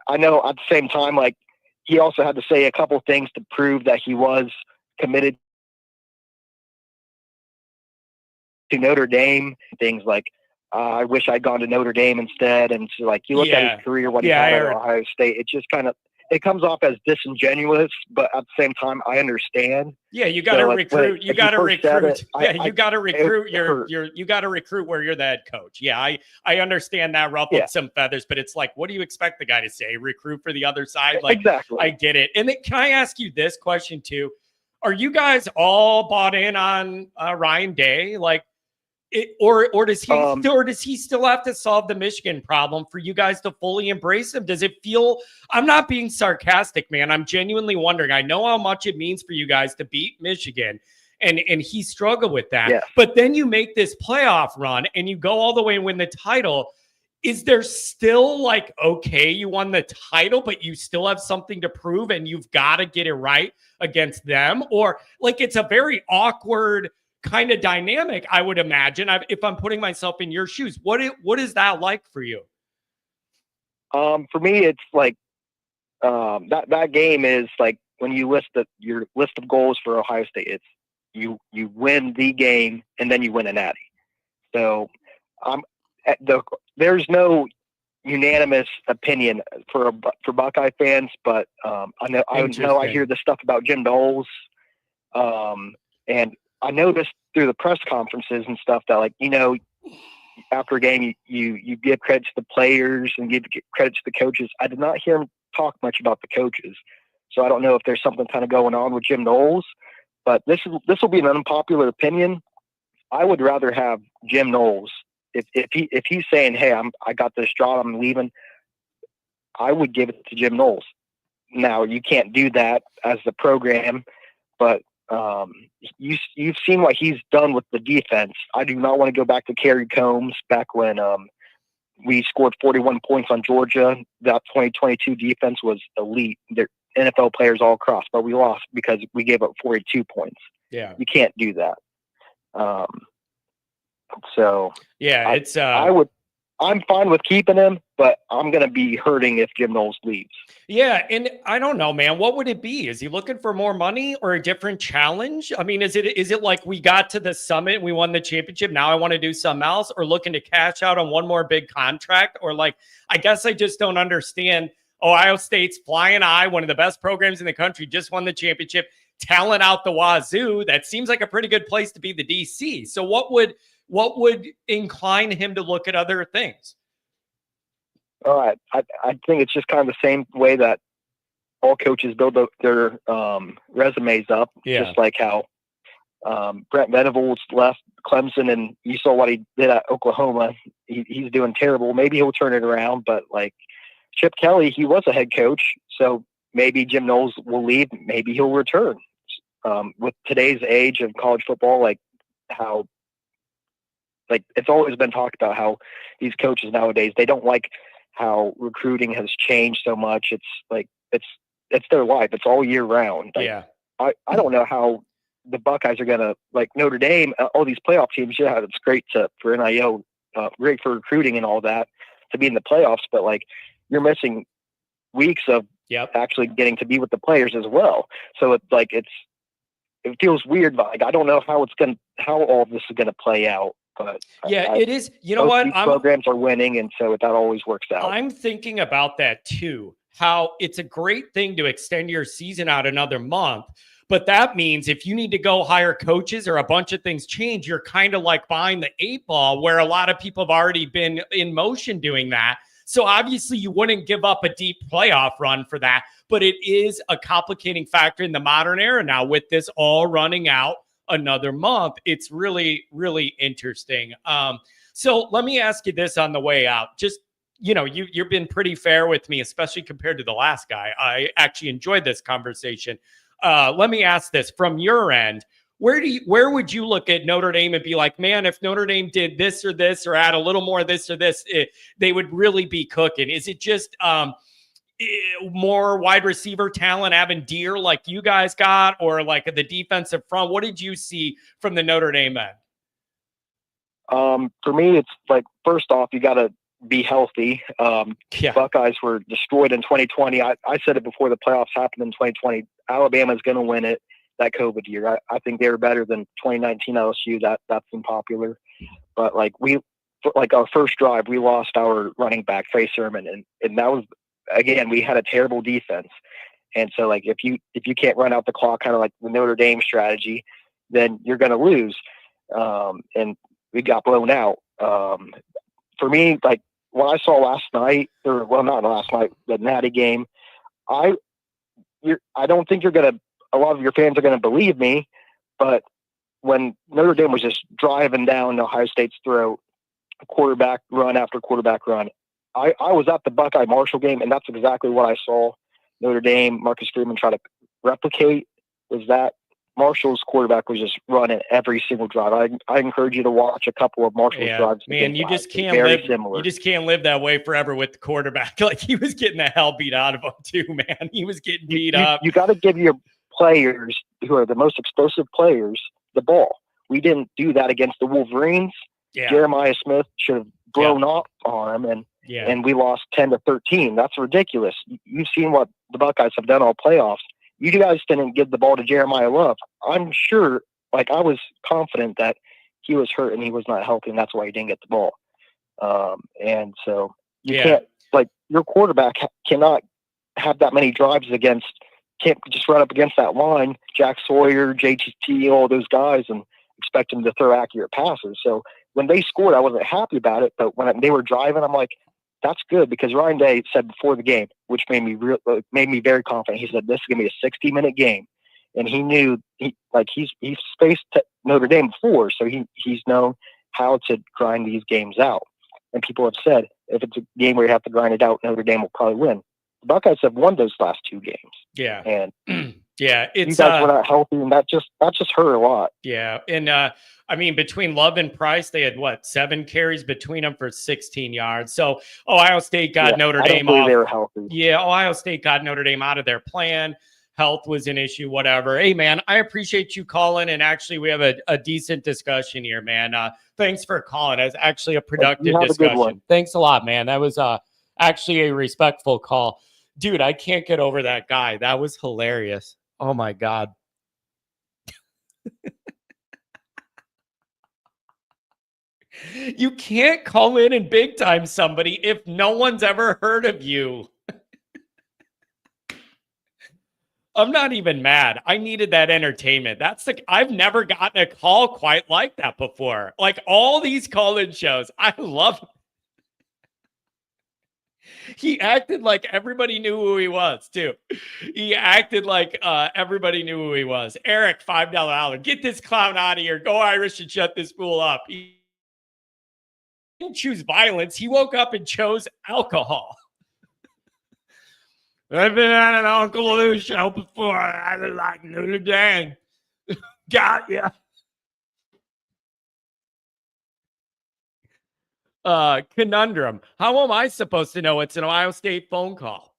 I know at the same time, like, he also had to say a couple things to prove that he was committed to Notre Dame. Things like, I wish I'd gone to Notre Dame instead. And so, like, you look at his career, what he had at Ohio State, it just kind of, it comes off as disingenuous, but at the same time, I understand. Yeah, you got to recruit. You got to recruit. You got to recruit. You got to recruit where you're the head coach. Yeah, I understand that ruffled some feathers, but it's like, what do you expect the guy to say? Recruit for the other side? Like, exactly. I get it. And then, can I ask you this question too? Are you guys all bought in on Ryan Day? Like, or does he still have to solve the Michigan problem for you guys to fully embrace him? Does it feel, I'm not being sarcastic, man. I'm genuinely wondering. I know how much it means for you guys to beat Michigan, and he struggled with that. Yeah. But then you make this playoff run and you go all the way and win the title. Is there still like, okay, you won the title, but you still have something to prove and you've got to get it right against them? Or like, it's a very awkward kind of dynamic, I would imagine. If I'm putting myself in your shoes, what is that like for you? For me, it's like that game is like when you list your list of goals for Ohio State. It's you win the game and then you win a natty. So there's no unanimous opinion for Buckeye fans, but I know I hear the stuff about Jim Knowles, and I noticed through the press conferences and stuff that, like, you know, after a game, you give credit to the players and give credit to the coaches. I did not hear him talk much about the coaches. So I don't know if there's something kind of going on with Jim Knowles, but this will be an unpopular opinion. I would rather have Jim Knowles. If he's saying, hey, I got this job, I'm leaving, I would give it to Jim Knowles. Now, you can't do that as the program, but you've seen what he's done with the defense. I do not want to go back to Kerry Combs back when we scored 41 points on Georgia. That 2022 defense was elite. They're NFL players all across, but we lost because we gave up 42 points. Yeah, you can't do that. So yeah, I'm fine with keeping him, but I'm going to be hurting if Jim Knowles leaves. Yeah, and I don't know, man. What would it be? Is he looking for more money or a different challenge? I mean, is it like we got to the summit and we won the championship, now I want to do something else, or looking to cash out on one more big contract? Or like, I guess I just don't understand. Ohio State's flying high, one of the best programs in the country, just won the championship, talent out the wazoo. That seems like a pretty good place to be the DC. So what would incline him to look at other things? All right. I think it's just kind of the same way that all coaches build their resumes up. Yeah. Just like how Brent Venables left Clemson and you saw what he did at Oklahoma. He's doing terrible. Maybe he'll turn it around, but like Chip Kelly, he was a head coach. So maybe Jim Knowles will leave. Maybe he'll return. With today's age of college football, like how, like, it's always been talked about how these coaches nowadays, they don't like how recruiting has changed so much. It's like, it's their life. It's all year round. Like, yeah. I don't know how the Buckeyes are going to, like Notre Dame, all these playoff teams. Yeah, it's great for NIL great for recruiting and all that to be in the playoffs, but like you're missing weeks of actually getting to be with the players as well. So it's like it feels weird, but like I don't know how all of this is gonna play out. But it is. You know what? Programs are winning, and so that always works out. I'm thinking about that too. How it's a great thing to extend your season out another month. But that means if you need to go hire coaches or a bunch of things change, you're kind of like behind the 8 ball where a lot of people have already been in motion doing that. So obviously you wouldn't give up a deep playoff run for that, but it is a complicating factor in the modern era now with this all running out another month. It's really, really interesting. So let me ask you this on the way out. Just, you've been pretty fair with me, especially compared to the last guy. I actually enjoyed this conversation. Let me ask this from your end. Where would you look at Notre Dame and be like, man, if Notre Dame did this or add a little more of this or this, they would really be cooking? Is it just more wide receiver talent, having Deere like you guys got, or like the defensive front? What did you see from the Notre Dame end? For me, it's like, first off, you got to be healthy. Buckeyes were destroyed in 2020. I said it before the playoffs happened in 2020. Alabama's going to win it that COVID year. I think they were better than 2019 LSU. That's unpopular. But like our first drive, we lost our running back, Trey Sermon. And that was, again, we had a terrible defense. And so like, if you can't run out the clock, kind of like the Notre Dame strategy, then you're going to lose. And we got blown out. For me, like what I saw last night, not last night, the Natty game, I don't think a lot of your fans are going to believe me, but when Notre Dame was just driving down Ohio State's throat, quarterback run after quarterback run, I was at the Buckeye Marshall game, and that's exactly what I saw Notre Dame, Marcus Freeman try to replicate, was that Marshall's quarterback was just running every single drive. I encourage you to watch a couple of Marshall's drives. Man, you just can't live that way forever with the quarterback. Like, he was getting the hell beat out of him too, man. He was getting beat up. You got to give your players who are the most explosive players the ball. We didn't do that against the Wolverines. Jeremiah Smith should have blown up on him, and we lost 10-13. That's ridiculous. You've seen what the Buckeyes have done all playoffs. You guys didn't give the ball to Jeremiah Love. I'm sure, like, I was confident that he was hurt and he was not healthy, and that's why he didn't get the ball. And so you can't, like, your quarterback cannot have that many drives can't just run up against that line, Jack Sawyer, JTT, all those guys, and expect him to throw accurate passes. So when they scored, I wasn't happy about it, but when they were driving, I'm like, that's good, because Ryan Day said before the game, which made me very confident. He said this is going to be a 60-minute game, and he knew he's faced Notre Dame before, so he's known how to grind these games out. And people have said if it's a game where you have to grind it out, Notre Dame will probably win. The Buckeyes have won those last 2 games. Yeah, and it's you guys were not healthy, and that just hurt a lot. Yeah, and I mean, between Love and Price, they had 7 carries between them for 16 yards. So Ohio State got Notre Dame off. They were healthy. Yeah, Ohio State got Notre Dame out of their plan. Health was an issue, whatever. Hey, man, I appreciate you calling, and actually we have a decent discussion here, man. Thanks for calling. It's actually a productive discussion. Thanks a lot, man. That was actually a respectful call. Dude, I can't get over that guy. That was hilarious. Oh, my God. You can't call in and big time somebody if no one's ever heard of you. I'm not even mad. I needed that entertainment. I've never gotten a call quite like that before. Like, all these call-in shows, I love it. He acted like everybody knew who he was, too. He acted like everybody knew who he was. Eric, $5 hour. Get this clown out of here. Go Irish and shut this fool up. He didn't choose violence. He woke up and chose alcohol. I've been on an Uncle Lou show before. I like Notre Dame. Got ya. Conundrum. How am I supposed to know it's an Ohio State phone call?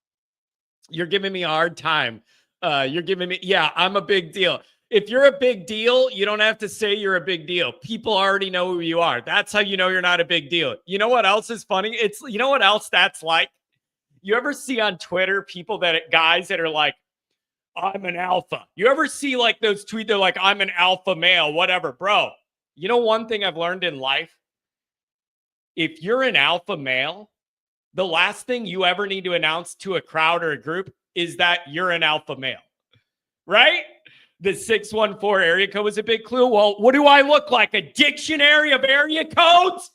You're giving me a hard time. You're giving me, I'm a big deal. If you're a big deal, you don't have to say you're a big deal. People already know who you are. That's how you know you're not a big deal. You know what else is funny? You know what else that's like? You ever see on Twitter guys that are like, I'm an alpha. You ever see like those tweets? They're like, I'm an alpha male, whatever. Bro, you know one thing I've learned in life? If you're an alpha male, the last thing you ever need to announce to a crowd or a group is that you're an alpha male, right? The 614 area code was a big clue. Well, what do I look like? A dictionary of area codes?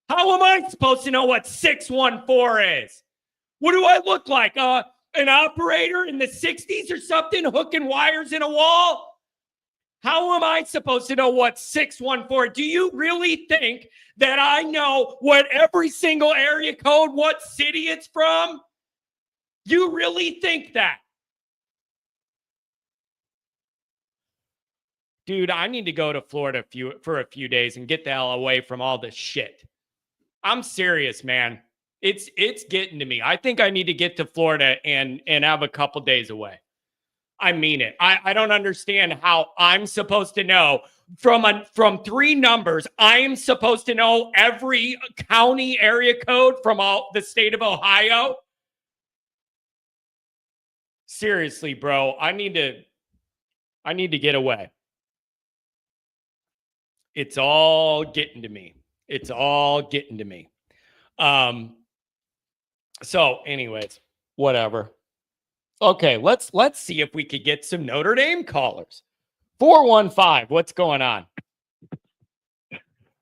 How am I supposed to know what 614 is? What do I look like? An operator in the 60s or something hooking wires in a wall? How am I supposed to know what 614? Do you really think that I know what every single area code, what city it's from? You really think that? Dude, I need to go to Florida for a few days and get the hell away from all this shit. I'm serious, man. It's getting to me. I think I need to get to Florida and have a couple days away. I mean it. I don't understand how I'm supposed to know from 3 numbers. I am supposed to know every county area code from all the state of Ohio. Seriously, bro. I need to get away. It's all getting to me. It's all getting to me. So anyways, whatever. Okay, let's see if we could get some Notre Dame callers. 415, what's going on?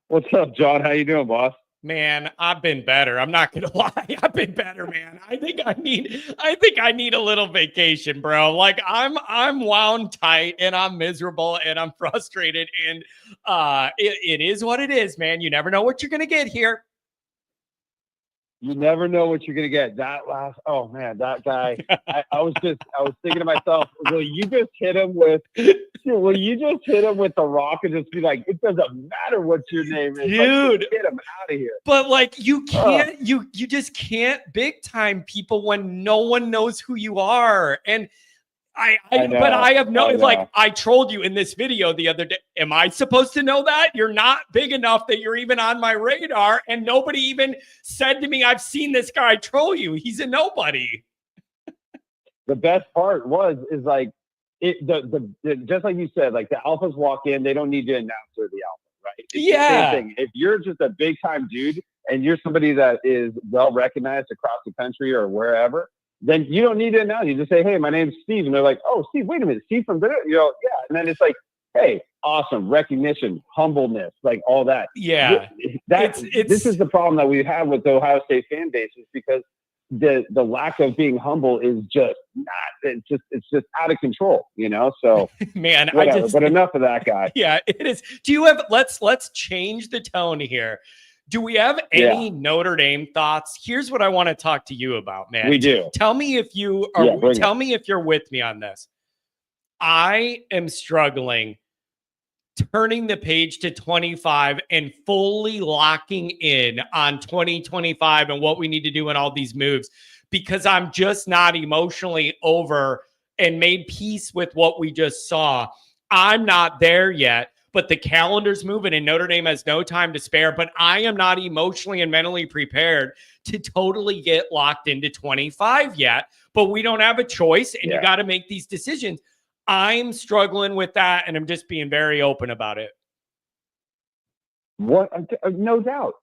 What's up, John? How you doing, boss? Man, I've been better. I'm not gonna lie. I've been better, man. I think I need a little vacation, bro. Like I'm wound tight and I'm miserable and I'm frustrated and it is what it is, man. You never know what you're gonna get here. You never know what you're gonna get. That guy. I was thinking to myself, will you just hit him with the rock and just be like, it doesn't matter what your name is, dude? Like, get him out of here. But like, you can't, you just can't big time people when no one knows who you are. And I trolled you in this video the other day. Am I supposed to know that? You're not big enough that you're even on my radar. And nobody even said to me, I've seen this guy troll you. He's a nobody. The best part is like just like you said, like the alphas walk in, they don't need to announce they're the alpha, right? It's the same thing. If you're just a big time dude and you're somebody that is well recognized across the country or wherever, then you don't need to announce. You just say, hey, my name's Steve. And they're like, oh, Steve, wait a minute. Steve from there? You know, yeah. And then it's like, hey, awesome. Recognition, humbleness, like all that. Yeah. This is the problem that we have with the Ohio State fan base is because the lack of being humble is just it's just out of control, you know? So man, whatever, but enough of that guy. Yeah, it is. Do you have, let's change the tone here. Do we have any Notre Dame thoughts? Here's what I want to talk to you about, man. We do. Tell me if you are. Tell me if you're with me on this. I am struggling turning the page to 25 and fully locking in on 2025 and what we need to do in all these moves because I'm just not emotionally over and made peace with what we just saw. I'm not there yet. But the calendar's moving and Notre Dame has no time to spare. But I am not emotionally and mentally prepared to totally get locked into 25 yet. But we don't have a choice and you got to make these decisions. I'm struggling with that and I'm just being very open about it. No doubt.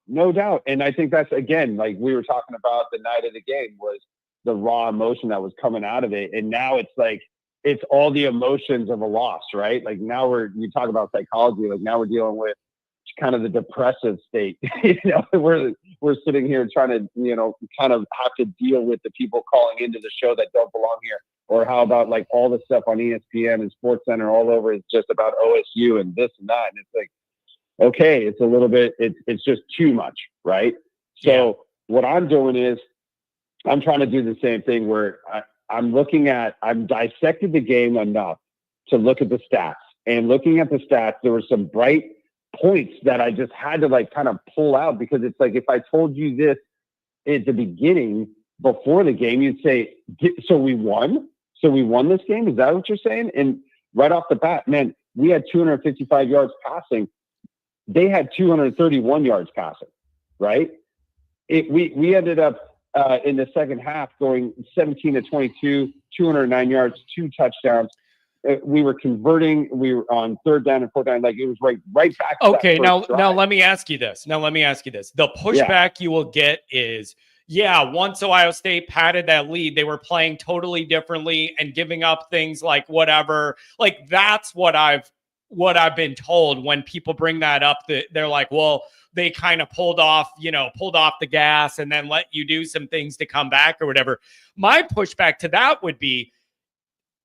And I think that's, again, like we were talking about the night of the game was the raw emotion that was coming out of it. And now it's like, it's all the emotions of a loss, right? Like now you talk about psychology, like now we're dealing with kind of the depressive state. You know, we're sitting here trying to, you know, kind of have to deal with the people calling into the show that don't belong here. Or how about like all the stuff on ESPN and SportsCenter all over is just about OSU and this and that. And it's like, okay, it's a little bit, it's just too much, right? So what I'm doing is I'm trying to do the same thing where I'm dissected the game enough to look at the stats. And looking at the stats, there were some bright points that I just had to like kind of pull out because it's like if I told you this at the beginning before the game, you'd say, so we won? So we won this game? Is that what you're saying? And right off the bat, man, we had 255 yards passing. They had 231 yards passing, right? We ended up in the second half going 17 to 22, 209 yards, 2 touchdowns. We were converting. We were on 3rd down and 4th down. Like, it was right back. To Okay, that first now drive. let me ask you this. The pushback you will get is, once Ohio State padded that lead, they were playing totally differently and giving up things like whatever. Like, that's what I've been told when people bring that up. That they're like, well, they kind of pulled off the gas and then let you do some things to come back or whatever. My pushback to that would be,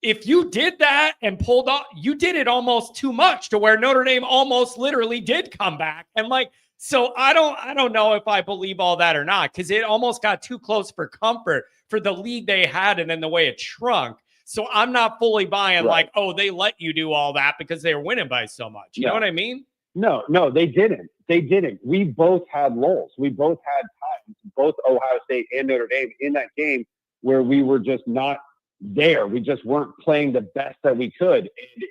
if you did that and pulled off, you did it almost too much to where Notre Dame almost literally did come back. And so I don't know if I believe all that or not, because it almost got too close for comfort for the lead they had and then the way it shrunk. So I'm not fully buying they let you do all that because they were winning by so much. You know what I mean? No, they didn't. We both had lulls. We both had times, both Ohio State and Notre Dame, in that game where we were just not there. We just weren't playing the best that we could.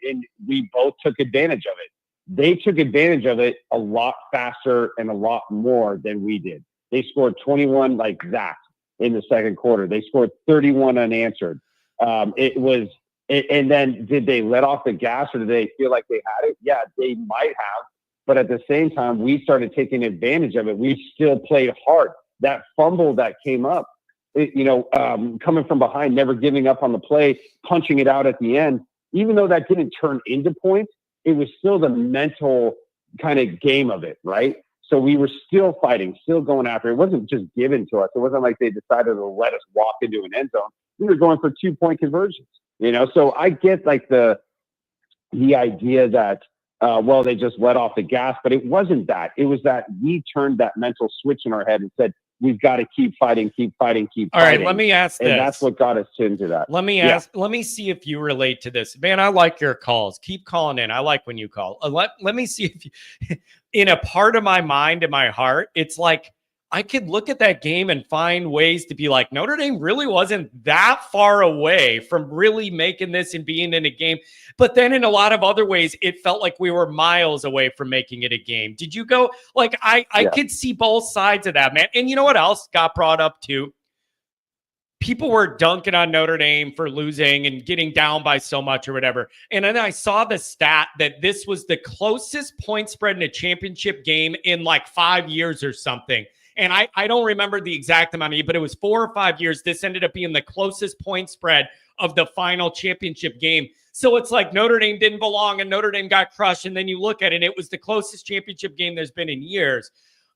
And we both took advantage of it. They took advantage of it a lot faster and a lot more than we did. They scored 21 like that in the second quarter. They scored 31 unanswered. And then did they let off the gas, or did they feel like they had it? Yeah, they might have. But at the same time, we started taking advantage of it. We still played hard. That fumble that came up, coming from behind, never giving up on the play, punching it out at the end, even though that didn't turn into points, it was still the mental kind of game of it, right? So we were still fighting, still going after it. It wasn't just given to us. It wasn't like they decided to let us walk into an end zone. We were going for 2-point conversions, So I get like the idea that, they just let off the gas, but it wasn't that. It was that we turned that mental switch in our head and said, we've got to keep fighting. All right, let me ask this. And that's what got us into that. Let me see if you relate to this. Man, I like your calls. Keep calling in. I like when you call. Let me see if you, in a part of my mind and my heart, it's like, I could look at that game and find ways to be like, Notre Dame really wasn't that far away from really making this and being in a game. But then in a lot of other ways, it felt like we were miles away from making it a game. Did you go? Like, I could see both sides of that, man. And you know what else got brought up too? People were dunking on Notre Dame for losing and getting down by so much or whatever. And then I saw the stat that this was the closest point spread in a championship game in like 5 years or something. And I don't remember the exact amount, but it was 4 or 5 years. This ended up being the closest point spread of the final championship game. So it's like Notre Dame didn't belong and Notre Dame got crushed. And then you look at it, and it was the closest championship game there's been in years.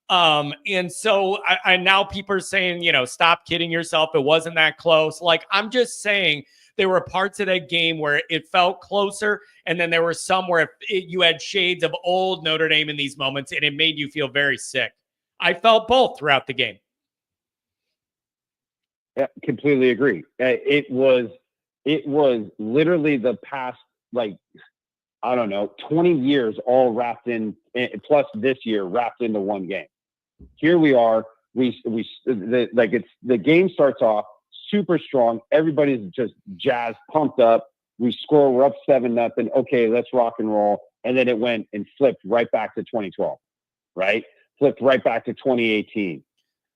And so I now people are saying, stop kidding yourself. It wasn't that close. Like, I'm just saying there were parts of that game where it felt closer. And then there were some where you had shades of old Notre Dame in these moments, and it made you feel very sick. I felt both throughout the game. Yeah, completely agree. It was literally the past, 20 years all wrapped in, plus this year wrapped into one game. Here we are. The game starts off super strong. Everybody's just jazzed, pumped up. We score. We're up 7-0. Okay, let's rock and roll. And then it went and flipped right back to 2012, right? Flipped right back to 2018,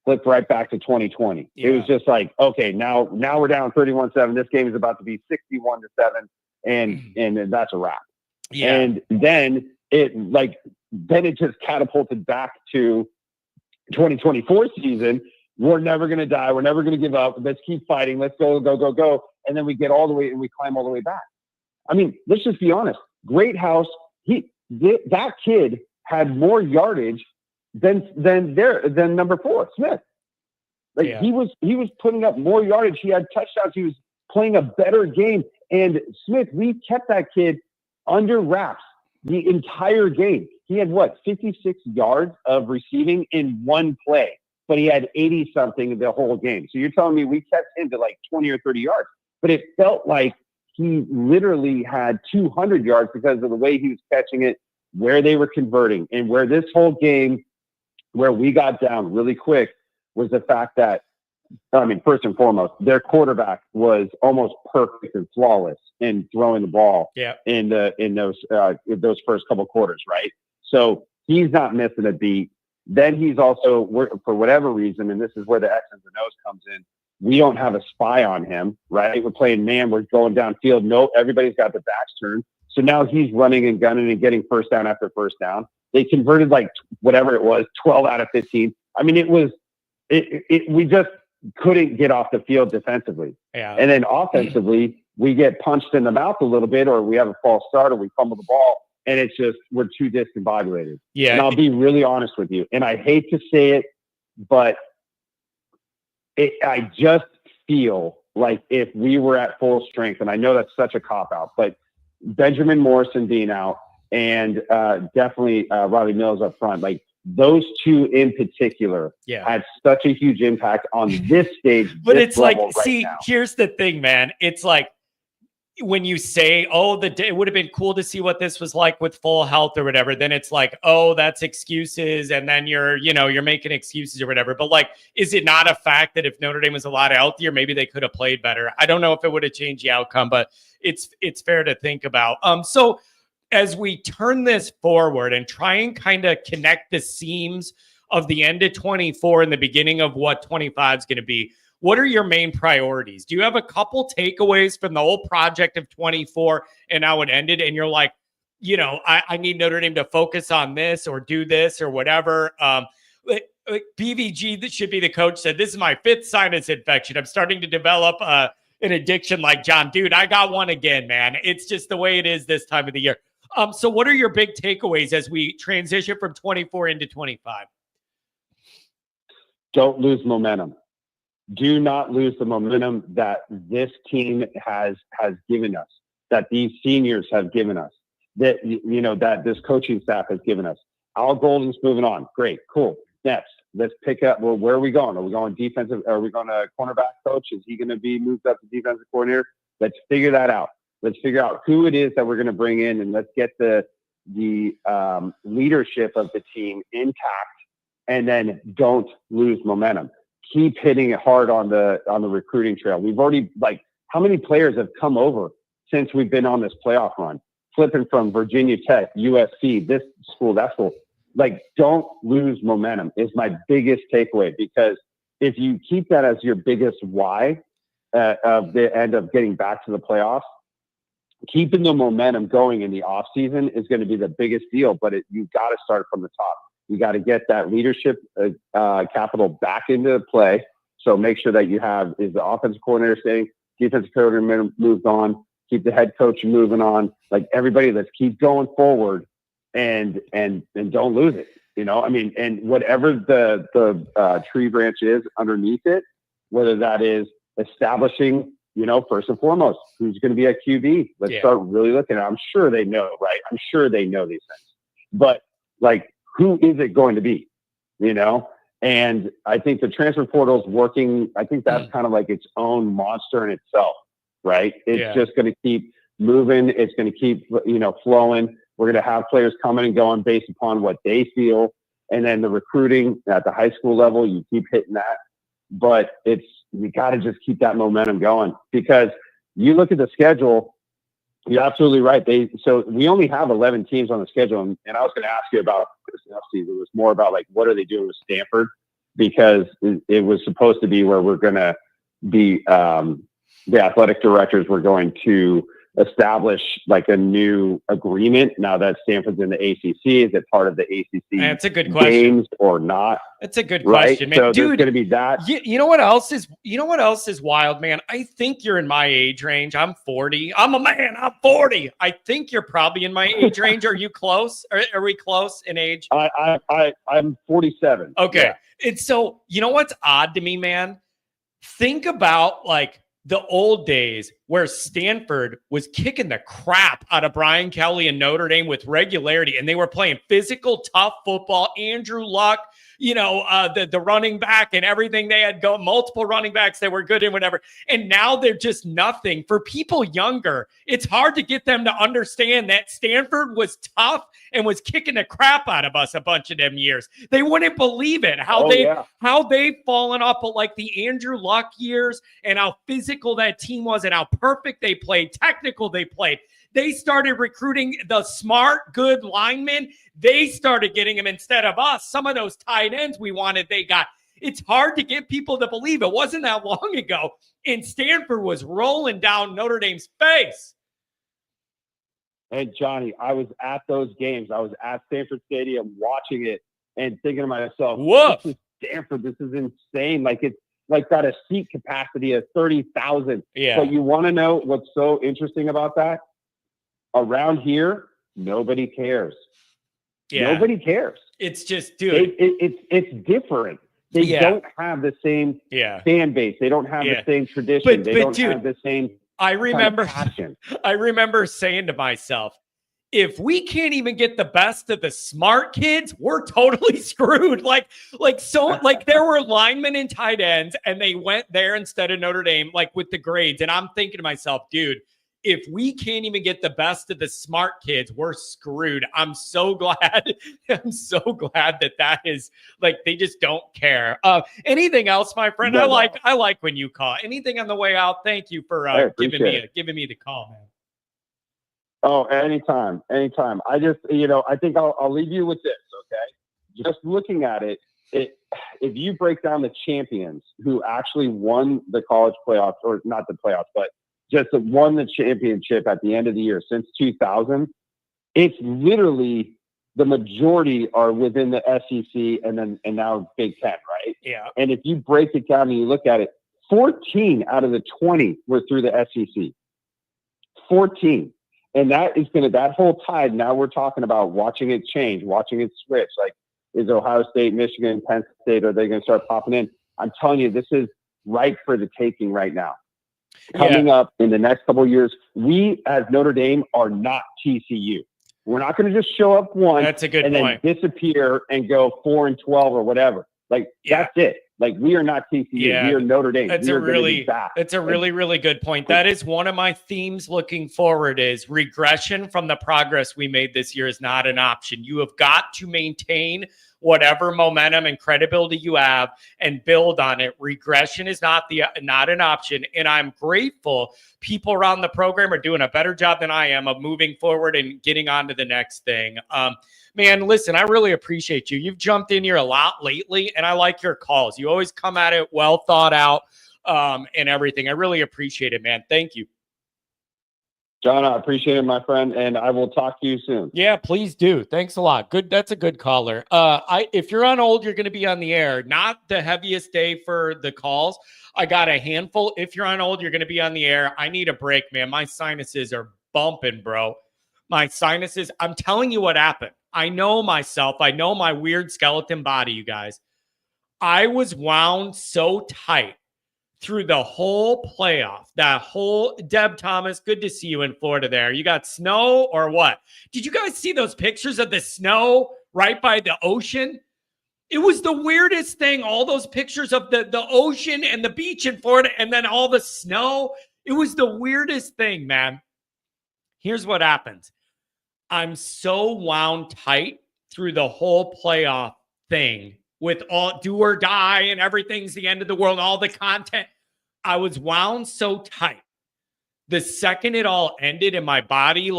flipped right back to 2020. Yeah. It was just like, okay, now we're down 31-7. This game is about to be 61-7, and that's a wrap. Yeah. And then it just catapulted back to 2024 season. We're never going to die. We're never going to give up. Let's keep fighting. Let's go. And then we get all the way and we climb all the way back. I mean, let's just be honest. Greathouse, that kid had more yardage than number 4, Smith. He was putting up more yardage. He had touchdowns. He was playing a better game. And Smith, we kept that kid under wraps the entire game. He had 56 yards of receiving in one play, but he had 80 something the whole game. So you're telling me we kept him to 20 or 30 yards, but it felt like he literally had 200 yards because of the way he was catching it, where they were converting, and where this whole game, where we got down really quick, was the fact that first and foremost, their quarterback was almost perfect and flawless in throwing the ball in those first couple quarters, right? So he's not missing a beat. Then he's also, for whatever reason, and this is where the X's and O's comes in, we don't have a spy on him, right? We're playing man. We're going downfield. No, everybody's got their backs turned. So now he's running and gunning and getting first down after first down. They converted whatever it was, 12 out of 15. I mean, we just couldn't get off the field defensively. Yeah. And then offensively, we get punched in the mouth a little bit, or we have a false start, or we fumble the ball, and it's just we're too discombobulated. Yeah. And I'll be really honest with you, and I hate to say it, but I just feel like if we were at full strength, and I know that's such a cop-out, but Benjamin Morrison being out and definitely Riley Mills up front, those two in particular had such a huge impact on this stage. But it's now. Here's the thing, man. It's like when you say, it would have been cool to see what this was like with full health or whatever, then it's like, that's excuses. And then you're making excuses or whatever. But is it not a fact that if Notre Dame was a lot healthier, maybe they could have played better? I don't know if it would have changed the outcome, but it's fair to think about. So as we turn this forward and try and kind of connect the seams of the end of 24 and the beginning of what 25 is going to be, what are your main priorities? Do you have a couple takeaways from the whole project of 24 and how it ended? And you're like, I need Notre Dame to focus on this or do this or whatever. BVG, that should be the coach, said, this is my 5th sinus infection. I'm starting to develop an addiction like John. Dude, I got one again, man. It's just the way it is this time of the year. So what are your big takeaways as we transition from 24 into 25? Don't lose momentum. Do not lose the momentum that this team has given us, that these seniors have given us, that that this coaching staff has given us. Al Golden's moving on. Great, cool. Next, let's pick up. Well, where are we going? Are we going defensive? Are we going to cornerback coach? Is he going to be moved up to defensive coordinator? Let's figure that out. Let's figure out who it is that we're going to bring in, and let's get the leadership of the team intact, and then don't lose momentum. Keep hitting it hard on the recruiting trail. We've already how many players have come over since we've been on this playoff run, flipping from Virginia Tech, USC, this school, that school. Don't lose momentum is my biggest takeaway, because if you keep that as your biggest why of the end of getting back to the playoffs, keeping the momentum going in the off season is going to be the biggest deal. But you got to start from the top. You got to get that leadership capital back into play. So make sure that you have, is the offensive coordinator staying, defensive coordinator moved on, keep the head coach moving on. Everybody, let's keep going forward and don't lose it. And whatever the tree branch is underneath it, whether that is establishing, first and foremost, who's going to be at QB. Let's start really looking at it. I'm sure they know, right? I'm sure they know these things. But who is it going to be? And I think the transfer portal is working. I think that's kind of its own monster in itself, right? It's just going to keep moving. It's going to keep, flowing. We're going to have players coming and going based upon what they feel. And then the recruiting at the high school level, you keep hitting that. But you got to just keep that momentum going, because you look at the schedule, you're absolutely right. So we only have 11 teams on the schedule. And I was going to ask you about this season. It was more about what are they doing with Stanford? Because it was supposed to be where we're going to be, the athletic directors were going to establish a new agreement now that Stanford's in the ACC. Is it part of the ACC That's a good question. Games or not? That's a good question, man. So Dude, there's going to be that. You know what else is wild, man? I think you're in my age range. I'm 40. I'm a man. I'm 40. I think you're probably in my age range. Are you close? Are we close in age? I'm 47. Okay. Yeah. And so, you know what's odd to me, man? Think about the old days where Stanford was kicking the crap out of Brian Kelly and Notre Dame with regularity, and they were playing physical, tough football. Andrew Luck, the running back and everything. They had multiple running backs that were good and whatever. And now they're just nothing. For people younger, it's hard to get them to understand that Stanford was tough and was kicking the crap out of us a bunch of them years. They wouldn't believe it, how they've fallen off, but like the Andrew Luck years and how physical that team was and how perfect they played, technical they played. They started recruiting the smart, good linemen. They started getting them instead of us. Some of those tight ends we wanted, they got. It's hard to get people to believe it wasn't that long ago, and Stanford was rolling down Notre Dame's face. And Johnny, I was at those games. I was at Stanford Stadium watching it and thinking to myself, woof. This is Stanford. This is insane. Like, it's like got a seat capacity of 30,000. Yeah. But you want to know what's so interesting about that? Around here, nobody cares. Yeah. Nobody cares. It's just, dude. It's different. They don't have the same fan base. They don't have the same tradition. They don't have the same I remember passion. I remember saying to myself, if we can't even get the best of the smart kids, we're totally screwed. Like there were linemen and tight ends, and they went there instead of Notre Dame, like with the grades. And I'm thinking to myself, dude, if we can't even get the best of the smart kids, we're screwed. I'm so glad. I'm so glad that is like, they just don't care. Anything else, my friend? I like when you call. Anything on the way out? Thank you for giving me the call, man. Oh, anytime. I just, I think I'll leave you with this. Okay. Just looking at it, if you break down the champions who actually won the college playoffs, or not the playoffs, but just won the championship at the end of the year since 2000, it's literally the majority are within the SEC and now Big Ten, right? Yeah. And if you break it down and you look at it, 14 out of the 20 were through the SEC. 14. And that whole tide, now we're talking about watching it change, watching it switch. Like, is Ohio State, Michigan, Penn State, are they going to start popping in? I'm telling you, this is ripe for the taking right now. Coming up in the next couple of years, we as Notre Dame are not TCU. We're not going to just show up once That's a good and point. then disappear and go 4-12 or whatever. Like, that's it. Like, we are not TCU. We are Notre Dame. That's a really good point. That is one of my themes looking forward, is regression from the progress we made this year is not an option. You have got to maintain whatever momentum and credibility you have and build on it. Regression is not an option. And I'm grateful people around the program are doing a better job than I am of moving forward and getting on to the next thing. Man, listen, I really appreciate you. You've jumped in here a lot lately, and I like your calls. You always come at it well thought out and everything. I really appreciate it, man. Thank you. John, I appreciate it, my friend, and I will talk to you soon. Yeah, please do. Thanks a lot. Good. That's a good caller. If you're on hold, you're going to be on the air. Not the heaviest day for the calls. I got a handful. If you're on hold, you're going to be on the air. I need a break, man. My sinuses are bumping, bro. My sinuses. I'm telling you what happened. I know myself. I know my weird skeleton body, you guys. I was wound so tight through the whole playoff, that whole Deb Thomas, good to see you in Florida there. You got snow or what? Did you guys see those pictures of the snow right by the ocean? It was the weirdest thing. All those pictures of the ocean and the beach in Florida and then all the snow. It was the weirdest thing, man. Here's what happens. I'm so wound tight through the whole playoff thing with all do or die and everything's the end of the world, all the content. I was wound so tight. The second it all ended and my body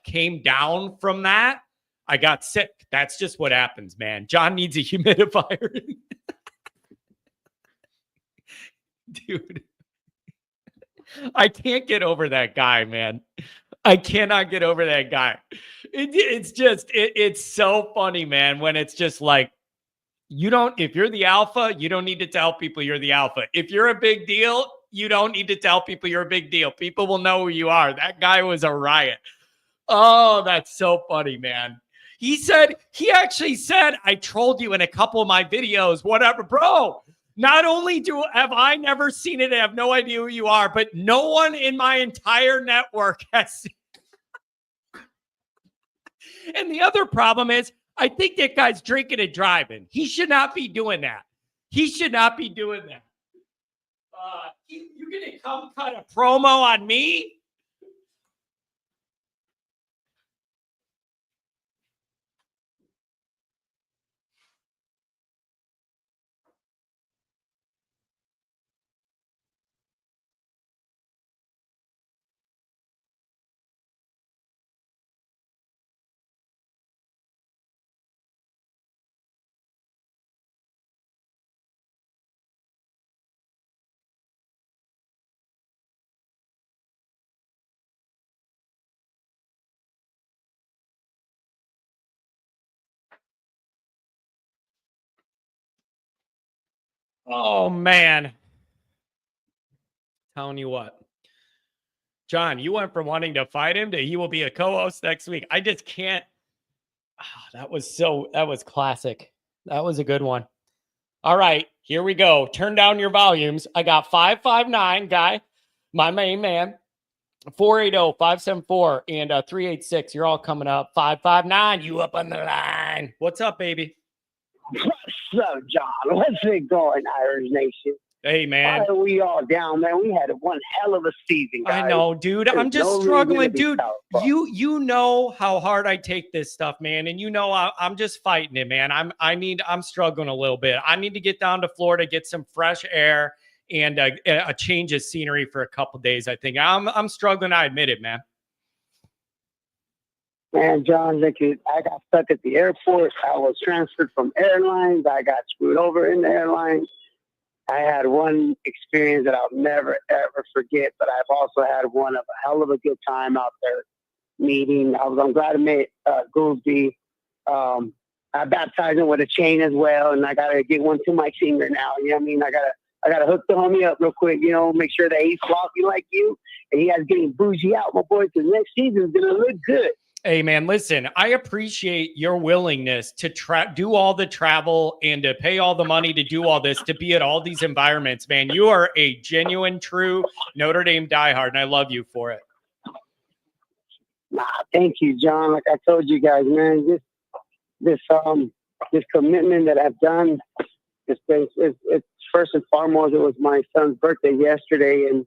came down from that, I got sick. That's just what happens, man. John needs a humidifier. Dude, I can't get over that guy, man. I cannot get over that guy. It's so funny, man, when it's just like, if you're the alpha, you don't need to tell people you're the alpha. If you're a big deal, you don't need to tell people you're a big deal. People will know who you are. That guy was a riot. Oh, that's so funny, man. He actually said, I trolled you in a couple of my videos, whatever, bro. Not only have I never seen it, I have no idea who you are, but no one in my entire network has seen it. And the other problem is, I think that guy's drinking and driving. He should not be doing that. He should not be doing that. You're going to come cut a promo on me? Oh, man. Telling you what. John, you went from wanting to fight him to he will be a co-host next week. I just can't. Oh, that was classic. That was a good one. All right, here we go. Turn down your volumes. I got 559, guy, my main man, 480-574, and 386. You're all coming up. 559, you up on the line. What's up, baby? What's up, John? What's it going, Irish Nation? Hey, man. Why are we all down, man? We had one hell of a season, guys. I know, dude. I'm just struggling, dude. You know how hard I take this stuff, man, and you know I'm just fighting it, man. I'm struggling a little bit. I need to get down to Florida, get some fresh air and a change of scenery for a couple days. I think I'm struggling. I admit it, man. Man, John, look, I got stuck at the airport. I was transferred from airlines. I got screwed over in the airlines. I had one experience that I'll never, ever forget, but I've also had one of a hell of a good time out there meeting. I'm glad I met Goolsby. I baptized him with a chain as well, and I got to get one to my finger now. You know what I mean? I got to hook the homie up real quick, make sure that he's floppy like you, and he has getting bougie out, my boy, because next season's going to look good. Hey, man, listen, I appreciate your willingness to do all the travel and to pay all the money to do all this, to be at all these environments, man. You are a genuine, true Notre Dame diehard, and I love you for it. Nah, thank you, John. Like I told you guys, man, this commitment that I've done, it's first and foremost, it was my son's birthday yesterday, and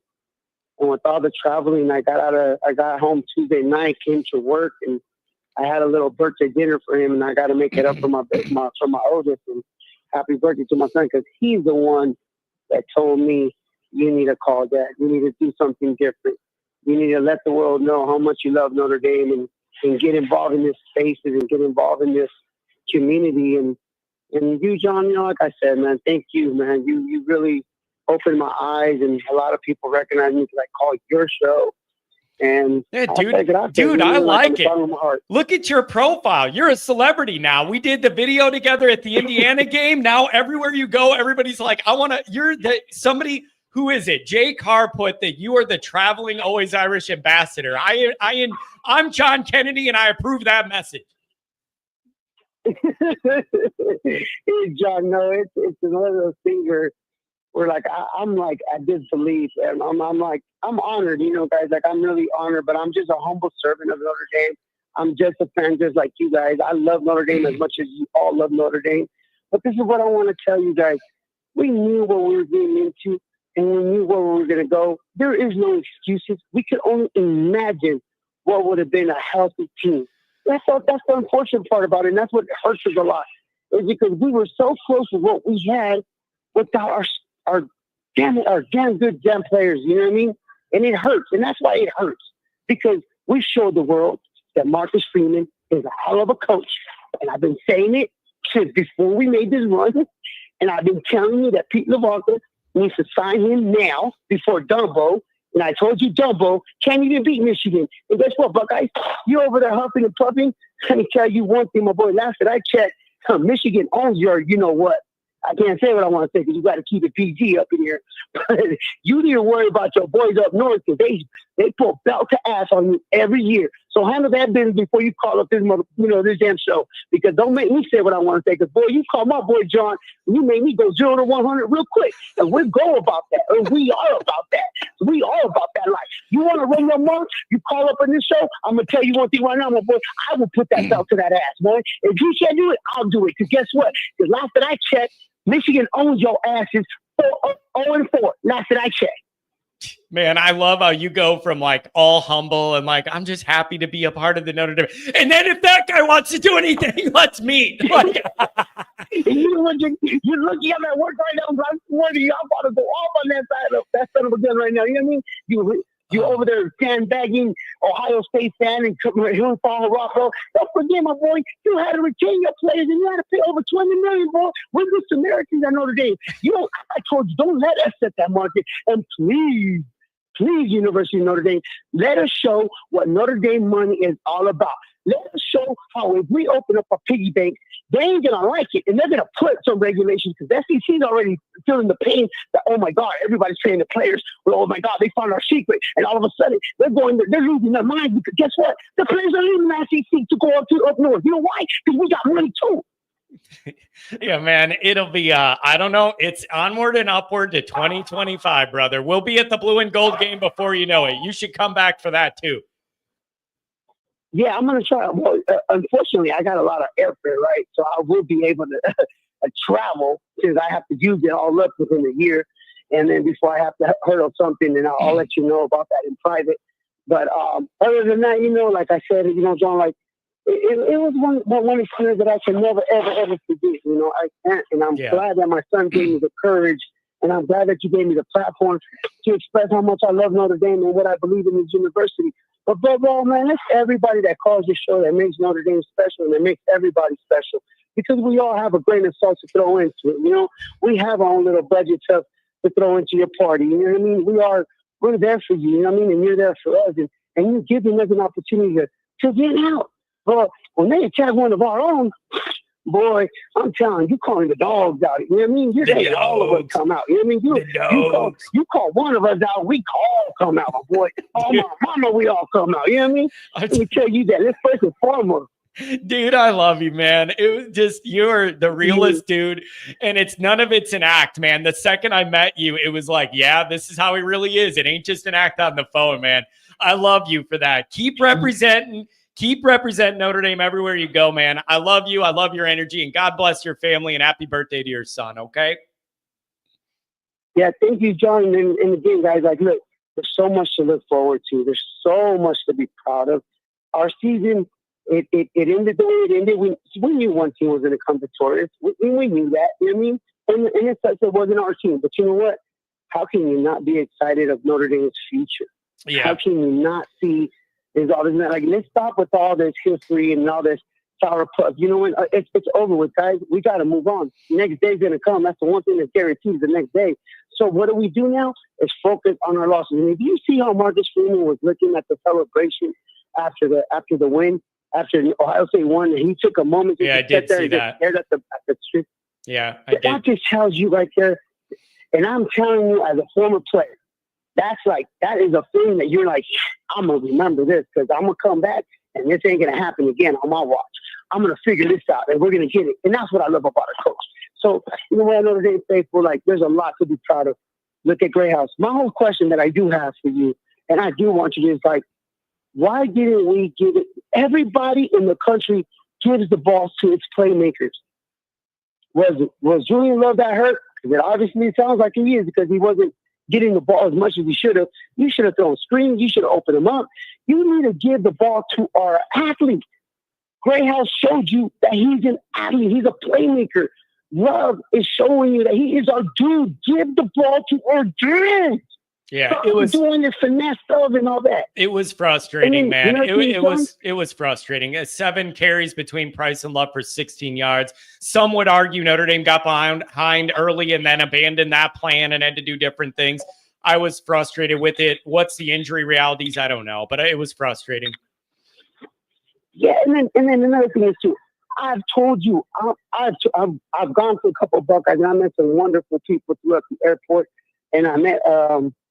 with all the traveling, I got home Tuesday night, came to work, and I had a little birthday dinner for him, and I got to make it up for my oldest. And happy birthday to my son, because he's the one that told me, you need to call Dad. You need to do something different. You need to let the world know how much you love Notre Dame and get involved in this spaces and get involved in this community. And you, John, like I said, man, thank you, man. You really opened my eyes, and a lot of people recognize me because I call your show. And yeah, dude, I like it. Look at your profile. You're a celebrity now. We did the video together at the Indiana game. Now everywhere you go, everybody's like, somebody, who is it? Jay Carr put that you are the traveling Always Irish ambassador. I'm John Kennedy, and I approve that message. John, no, it's one of those things where like I'm like I disbelief, and I'm honored, guys. Like I'm really honored, but I'm just a humble servant of Notre Dame. I'm just a fan, just like you guys. I love Notre Dame as much as you all love Notre Dame. But this is what I want to tell you guys. We knew what we were getting into, and we knew where we were going to go. There is no excuses. We could only imagine what would have been a healthy team. That's the unfortunate part about it, and that's what hurts us a lot, is because we were so close to what we had without our damn good players, you know what I mean? And it hurts, and that's why it hurts, because we showed the world that Marcus Freeman is a hell of a coach, and I've been saying it since before we made this run, and I've been telling you that Pete LaValca needs to sign him now before Dumbo, and I told you Dumbo can't even beat Michigan. And guess what, Buckeyes? You over there huffing and puffing? Let me tell you one thing, my boy. Last that I checked, Michigan owns your you-know-what. I can't say what I want to say because you got to keep it PG up in here. But you need to worry about your boys up north, because they pull belt to ass on you every year. So handle that business before you call up this this damn show. Because don't make me say what I want to say. Because boy, you call my boy John, you made me go 0 to 100 real quick. And we go about that. And we are about that. We are about that life. You want to run your mouth? You call up on this show. I'm gonna tell you one thing right now, my boy. I will put that belt to that ass, boy. If you can't do it, I'll do it. Because guess what? Because last that I checked, Michigan owns your asses 0-4. Last that I checked. Man, I love how you go from like all humble and like, I'm just happy to be a part of the Notre Dame. And then if that guy wants to do anything, let's meet. Like, you're looking at my work right now. I'm swearing you, I'm about to go off on that side of that son of a gun right now. You know what I mean? You over there sandbagging Ohio State fan and he'll follow rock, bro. Don't forget, my boy, you had to retain your players and you had to pay over $20 million, boy. We're the Samaritans at Notre Dame. I told you, don't let us set that market. And please, University of Notre Dame, let us show what Notre Dame money is all about. Let us show how if we open up a piggy bank, they ain't going to like it. And they're going to put some regulations because the SEC is already feeling the pain that, oh, my God, everybody's paying the players. Well, oh, my God, they found our secret. And all of a sudden, they're losing their minds because guess what? The players are leaving the SEC to go up north. You know why? Because we got money, too. Yeah, man, it'll be, I don't know. It's onward and upward to 2025, brother. We'll be at the blue and gold game before you know it. You should come back for that, too. Yeah, I'm going to try. Well, unfortunately, I got a lot of airfare, right? So I will be able to travel because I have to use it all up within a year. And then before I have to hurdle something, and I'll let you know about that in private. But other than that, like I said, John, like, it was one experience that I can never, ever forget. I can't. And I'm glad that my son gave me the courage. And I'm glad that you gave me the platform to express how much I love Notre Dame and what I believe in this university. But above all, man, it's everybody that calls this show that makes Notre Dame special and that makes everybody special. Because we all have a grain of salt to throw into it. We have our own little budget to throw into your party. You know what I mean? We're there for you. You know what I mean? And you're there for us. And you're giving us an opportunity to get out. But when they attack one of our own, boy, I'm telling you, calling the dogs out. You know what I mean? You're letting all of us come out. You know what I mean? You call one of us out, we all come out, my boy. Oh, my mama, we all come out. You know what I mean? Let me tell you that. Let's first and foremost. Dude, I love you, man. It was just, you're the realest dude. And none of it's an act, man. The second I met you, it was like, yeah, this is how he really is. It ain't just an act on the phone, man. I love you for that. Keep representing Notre Dame everywhere you go, man. I love you. I love your energy, and God bless your family, and happy birthday to your son, okay? Yeah, thank you, John. And again, guys, like, look, there's so much to look forward to. There's so much to be proud of. Our season, it ended the way it ended. We knew one team was going to come victorious. We knew that, you know what I mean? And it's like it wasn't our team. But you know what? How can you not be excited of Notre Dame's future? Yeah. How can you not see there's all this? Like, let's stop with all this history and all this sourpuss. You know what? It's over with, guys. We got to move on. Next day's going to come. That's the one thing that's guaranteed, the next day. So what do we do now? Is focus on our losses. And if you see how Marcus Freeman was looking at the celebration after the win, after Ohio State won, and he took a moment to sit there and get stared at the street. Yeah, I did. That just tells you right there. And I'm telling you, as a former player, that is a thing that you're like, I'm going to remember this because I'm going to come back and this ain't going to happen again on my watch. I'm going to figure this out and we're going to get it. And that's what I love about our coach. So, you know what, I know Notre Dame faithful, like, there's a lot to be proud of. Look at Gray House. My whole question that I do have for you, and I do want you to, is like, why didn't we give it? Everybody in the country gives the ball to its playmakers. Was Julian Love that hurt? Because it obviously sounds like he is because he wasn't getting the ball as much as he should have. You should have thrown screens. You should have opened them up. You need to give the ball to our athletes. Gray House showed you that he's an athlete. He's a playmaker. Love is showing you that he is our dude. Give the ball to our dude. Yeah, Stop doing this finesse stuff and all that. It was frustrating, man. It was frustrating. 7 carries between Price and Love for 16 yards. Some would argue Notre Dame got behind early and then abandoned that plan and had to do different things. I was frustrated with it. What's the injury realities? I don't know, but it was frustrating. Yeah, and then another thing is too. I've told you, I've gone to a couple of Buckeyes and I met some wonderful people throughout the airport, and I met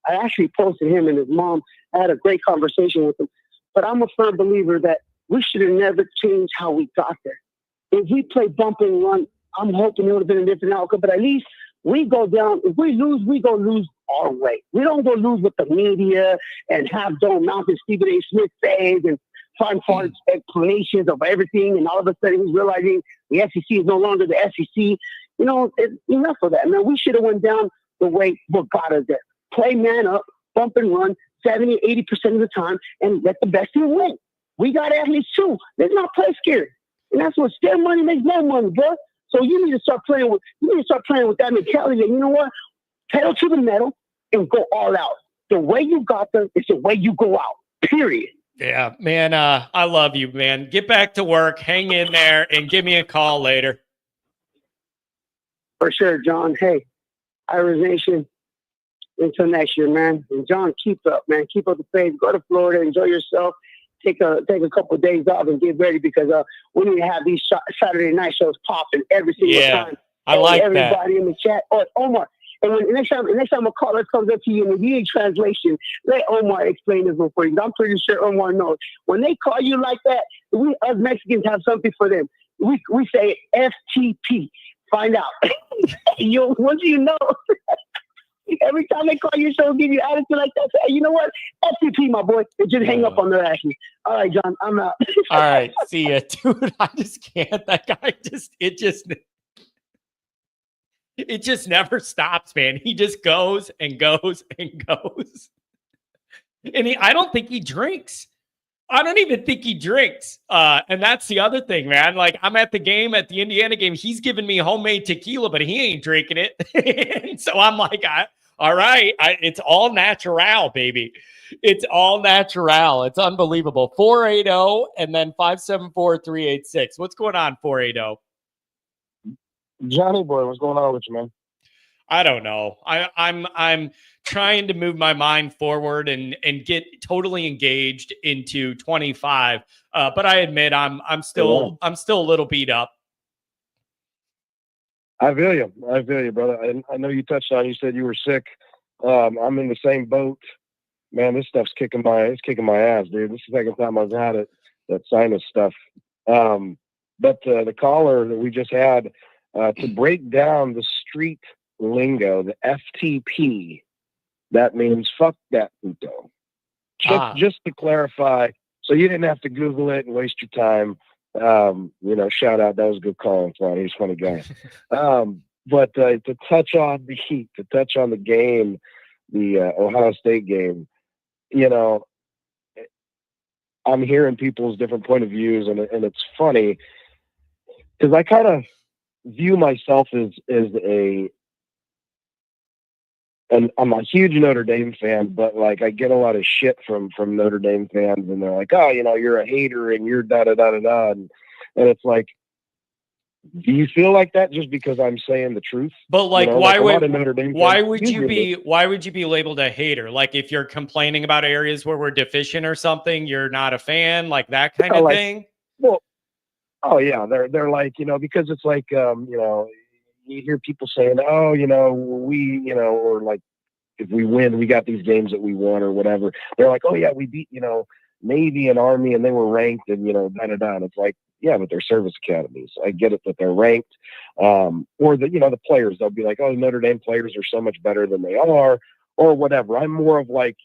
I actually posted him and his mom. I had a great conversation with him. But I'm a firm believer that we should have never changed how we got there. If we play bump and run, I'm hoping it would have been a different outcome. But at least we go down. If we lose, we go lose our way. We don't go lose with the media and have Don Mountain, Stephen A. Smith says, and find far explanations of everything. And all of a sudden, he's realizing the SEC is no longer the SEC. Enough of that, man. We should have went down the way what got us there. Play man up, bump and run 70, 80% of the time, and let the best team win. We got athletes too. Let's not play scared. And that's what scared money makes no money, bro. So you need to start playing with that mentality. And you know what? Pedal to the metal and go all out. The way you got there is the way you go out. Period. Yeah, man. I love you, man. Get back to work, hang in there, and give me a call later. For sure, John. Hey, Irish Nation, until next year, man. And John, keep up, man. Keep up the faith. Go to Florida, enjoy yourself. Take a couple of days off and get ready because we need to have these Saturday night shows popping every single time. I like everybody in the chat. Oh, Omar. And when next time a caller comes up to you and you need translation, let Omar explain this one for you. I'm pretty sure Omar knows. When they call you like that, we us Mexicans have something for them. We say FTP. Find out. Once you know. Every time they call your show, give you attitude like that. Say, hey, you know what? FTP, my boy. And just hang up on their ass. All right, John, I'm out. All right, see ya, dude. I just can't. That guy it just never stops, man. He just goes and goes and goes. And I don't think he drinks. I don't even think he drinks. And that's the other thing, man. Like, I'm at the Indiana game. He's giving me homemade tequila, but he ain't drinking it. And so I'm like, all right. It's all natural, baby. It's all natural. It's unbelievable. 480 and then 574-386. What's going on, 480? Johnny boy, what's going on with you, man? I don't know. I'm trying to move my mind forward and get totally engaged into 25. But I admit I'm still a little beat up. I feel you, brother. I know you touched on. You said you were sick. I'm in the same boat, man. This stuff's kicking my ass, dude. This is the second time I've had it. That sinus stuff. But the caller that we just had to break down the street lingo, the FTP. That means fuck that puto. Just to clarify, so you didn't have to Google it and waste your time. Shout out. That was a good call. He's a funny guy. But to touch on the game, the Ohio State game, I'm hearing people's different point of views, and it's funny because I kind of view myself as and I'm a huge Notre Dame fan, but like I get a lot of shit from Notre Dame fans, and they're like, "Oh, you're a hater and you're da da da da da," and it's like, do you feel like that just because I'm saying the truth? But like, why would you be labeled a hater? Like, if you're complaining about areas where we're deficient or something, you're not a fan, like that kind of thing. Well, oh yeah, they're like, because it's like, you hear people saying, oh, or like, if we win, we got these games that we won or whatever. They're like, oh yeah, we beat, Navy and Army and they were ranked and, da da da. And it's like, yeah, but they're service academies. I get it that they're ranked. Or the players, they'll be like, oh, Notre Dame players are so much better than they are, or whatever. I'm more of like,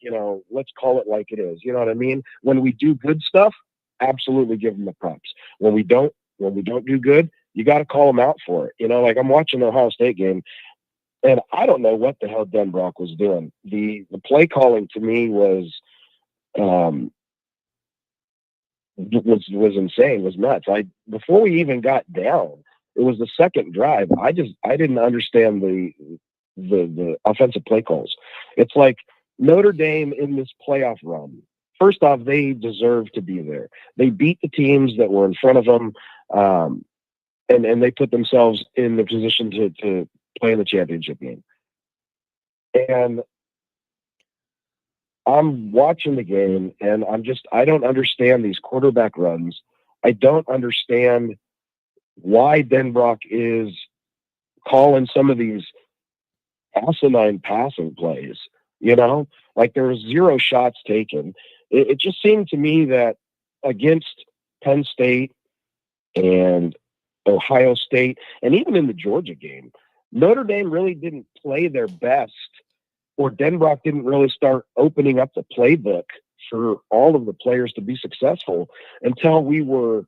let's call it like it is. You know what I mean? When we do good stuff, absolutely give them the props. When we don't do good, you got to call them out for it. Like I'm watching the Ohio State game, and I don't know what the hell Denbrock was doing. The play calling to me was insane, was nuts. Before we even got down, it was the second drive. I didn't understand the offensive play calls. It's like Notre Dame in this playoff run. First off, they deserve to be there. They beat the teams that were in front of them. And they put themselves in the position to play in the championship game. And I'm watching the game, and I don't understand these quarterback runs. I don't understand why Denbrock is calling some of these asinine passing plays. Like there was 0 shots taken. it just seemed to me that against Penn State and Ohio State, and even in the Georgia game, Notre Dame really didn't play their best, or Denbrock didn't really start opening up the playbook for all of the players to be successful until we were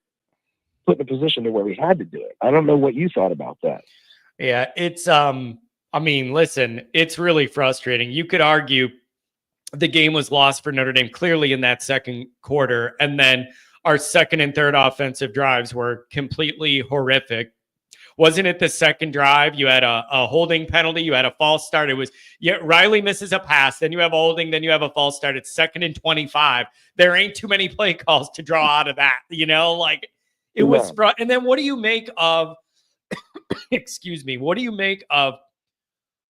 put in a position to where we had to do it. I don't know what you thought about that. Yeah, it's I mean, listen, it's really frustrating. You could argue the game was lost for Notre Dame clearly in that second quarter, and then our second and third offensive drives were completely horrific. Wasn't it the second drive? You had a holding penalty. You had a false start. It was, yeah, Riley misses a pass. Then you have a holding. Then you have a false start. It's 2nd and 25. There ain't too many play calls to draw out of that. Like it was. And then what do you make of, excuse me, what do you make of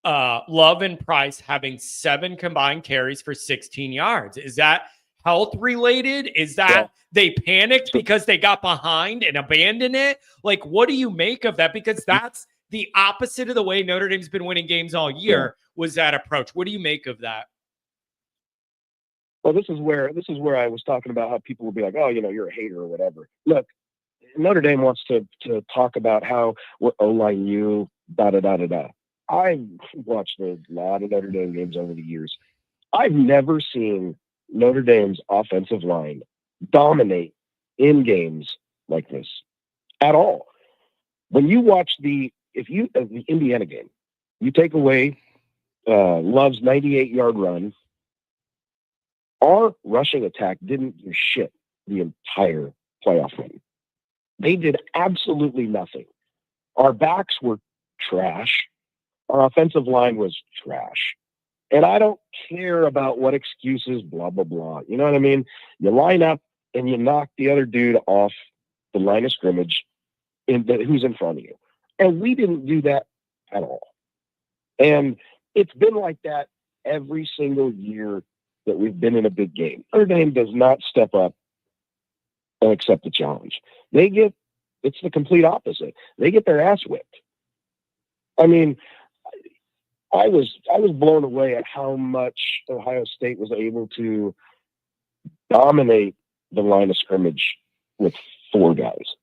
Love and Price having 7 combined carries for 16 yards? Is that health related? Is that they panicked because they got behind and abandoned it? Like, what do you make of that? Because that's the opposite of the way Notre Dame's been winning games all year, was that approach. What do you make of that? Well, this is where I was talking about how people will be like, oh, you're a hater or whatever. Look, Notre Dame wants to talk about how we're O-line you, da-da-da-da-da. I've watched a lot of Notre Dame games over the years. I've never seen Notre Dame's offensive line dominate in games like this at all. When you watch the Indiana game, you take away Love's 98-yard run, our rushing attack didn't do shit the entire playoff run. They did absolutely nothing. Our backs were trash. Our offensive line was trash. And I don't care about what excuses, blah, blah, blah. You know what I mean? You line up and you knock the other dude off the line of scrimmage who's in front of you. And we didn't do that at all. And it's been like that every single year that we've been in a big game. Notre Dame does not step up and accept the challenge. It's the complete opposite. They get their ass whipped. I mean, I was blown away at how much Ohio State was able to dominate the line of scrimmage with 4 guys.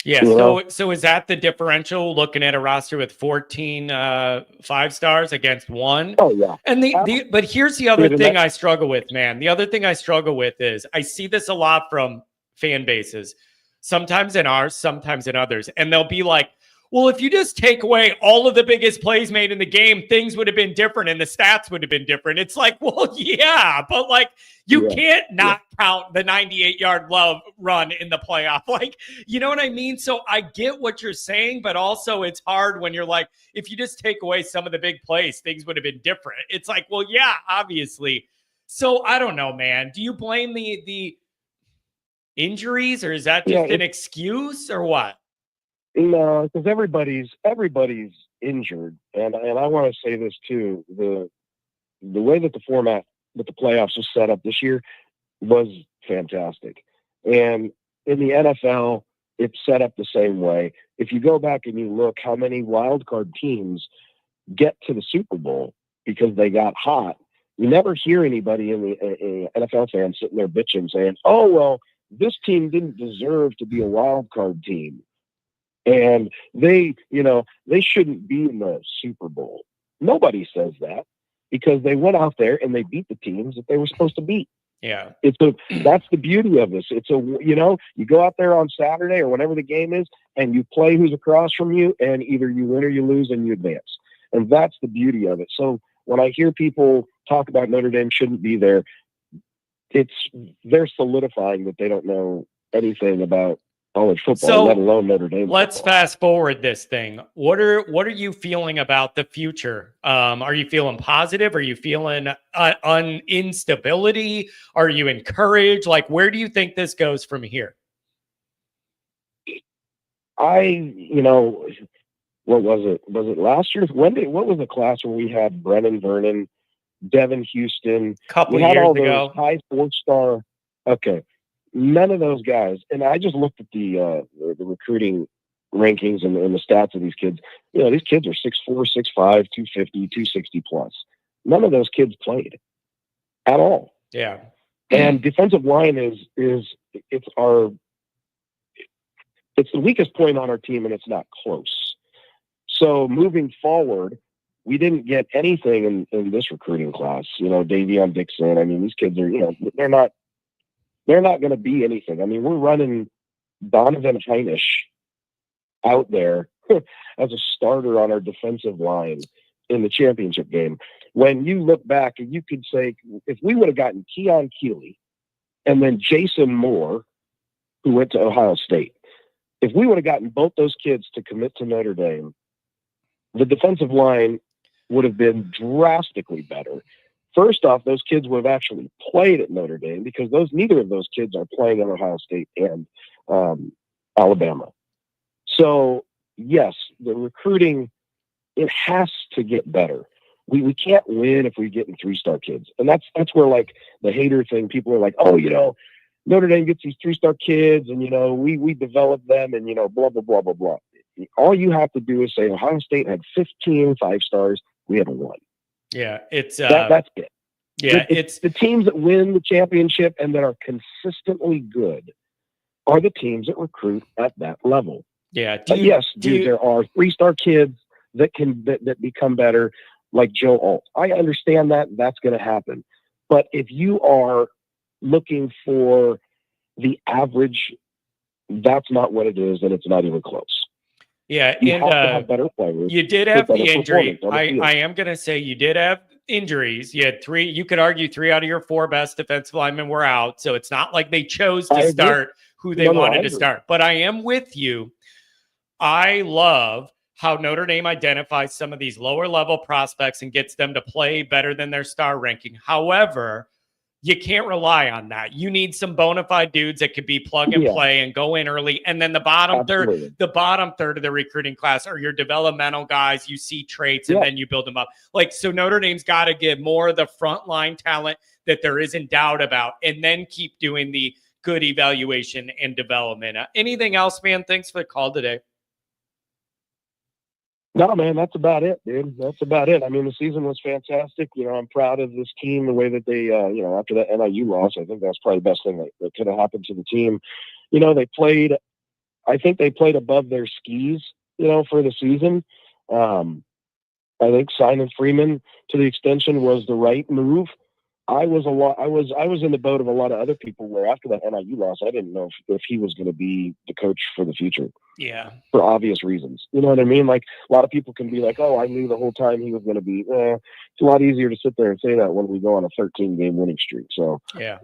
Yeah. So is that the differential, looking at a roster with 14 5-stars against 1? Oh yeah. And but here's the other thing I struggle with, man. The other thing I struggle with is I see this a lot from fan bases, sometimes in ours, sometimes in others. And they'll be like, well, if you just take away all of the biggest plays made in the game, things would have been different and the stats would have been different. It's like, well, yeah, but like you can't not count the 98-yard Love run in the playoff. Like, you know what I mean? So I get what you're saying, but also it's hard when you're like, if you just take away some of the big plays, things would have been different. It's like, well, yeah, obviously. So I don't know, man. Do you blame the injuries, or is that just an excuse, or what? No, because everybody's injured, and I want to say this too: the way that the format that the playoffs was set up this year was fantastic, and in the NFL, it's set up the same way. If you go back and you look how many wild card teams get to the Super Bowl because they got hot, you never hear anybody in the NFL fans sitting there bitching saying, "Oh well, this team didn't deserve to be a wild card team." And they shouldn't be in the Super Bowl. Nobody says that because they went out there and they beat the teams that they were supposed to beat. Yeah. That's the beauty of this. You go out there on Saturday or whenever the game is and you play who's across from you, and either you win or you lose and you advance. And that's the beauty of it. So when I hear people talk about Notre Dame shouldn't be there, they're solidifying that they don't know anything about college football, let alone Notre Dame. Let's fast forward this thing. What are you feeling about the future? Are you feeling positive? Are you feeling instability? Are you encouraged? Like, where do you think this goes from here? What was it? Was it last year? What was the class where we had Brennan Vernon, Devin Houston? Couple years ago. High 4-star. Okay. None of those guys, and I just looked at the recruiting rankings and the stats of these kids. These kids are 6'4", 6'5", 250, 260 plus. None of those kids played at all. Yeah. And defensive line is it's the weakest point on our team, and it's not close. So moving forward, we didn't get anything in this recruiting class. Davion Dixon. I mean, these kids are, they're not going to be anything. I mean, we're running Donovan Heinisch out there as a starter on our defensive line in the championship game. When you look back, you could say, if we would have gotten Keon Keeley and then Jason Moore, who went to Ohio State, if we would have gotten both those kids to commit to Notre Dame, the defensive line would have been drastically better. First off, those kids would have actually played at Notre Dame because neither of those kids are playing at Ohio State and Alabama. So, yes, the recruiting, it has to get better. We can't win if we're getting 3-star kids. And that's where, like, the hater thing, people are like, oh, Notre Dame gets these 3-star kids and, we develop them and, blah, blah, blah, blah, blah. All you have to do is say Ohio State had 15 5-stars. We had 1. Yeah, it's that's it. Yeah, it's the teams that win the championship and that are consistently good are the teams that recruit at that level. Yeah. There are 3-star kids that become better, like Joe Alt. I understand that that's going to happen, but if you are looking for the average, that's not what it is, and it's not even close. Yeah, you have to have better players. You did have the injury. I am going to say you did have injuries. You had 3. You could argue 3 out of your 4 best defensive linemen were out, so it's not like they chose to start who they wanted to start. But I am with you. I love how Notre Dame identifies some of these lower level prospects and gets them to play better than their star ranking. However, you can't rely on that. You need some bona fide dudes that could be plug and play and go in early. And then the bottom third of the recruiting class are your developmental guys. You see traits and then you build them up. So Notre Dame's got to give more of the frontline talent that there isn't doubt about, and then keep doing the good evaluation and development. Anything else, man? Thanks for the call today. No, man, that's about it, dude. That's about it. I mean, the season was fantastic. I'm proud of this team, the way that they, after that NIU loss, I think that's probably the best thing that could have happened to the team. I think they played above their skis, for the season. I think signing Freeman to the extension was the right move. I was in the boat of a lot of other people where after that NIU loss, I didn't know if he was going to be the coach for the future. Yeah. For obvious reasons. You know what I mean? Like, a lot of people can be like, oh, I knew the whole time he was going to be. It's a lot easier to sit there and say that when we go on a 13-game winning streak. So, yeah.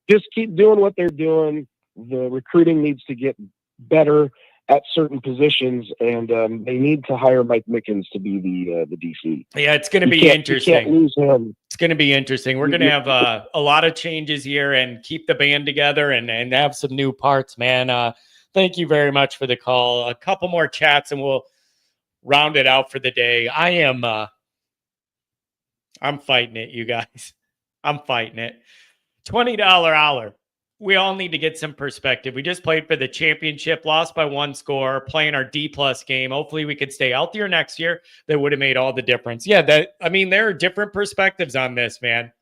Just keep doing what they're doing. The recruiting needs to get better at certain positions, and they need to hire Mike Mickens to be the DC. Yeah, it's going to be interesting. You can't lose him. It's going to be interesting. We're going to have a lot of changes here and keep the band together and have some new parts, man. Thank you very much for the call. A couple more chats and we'll round it out for the day. I'm fighting it, you guys. I'm fighting it. $20 hour. We all need to get some perspective. We just played for the championship, lost by 1 score, playing our D+ game. Hopefully we could stay healthier next year. That would have made all the difference. Yeah, there are different perspectives on this, man.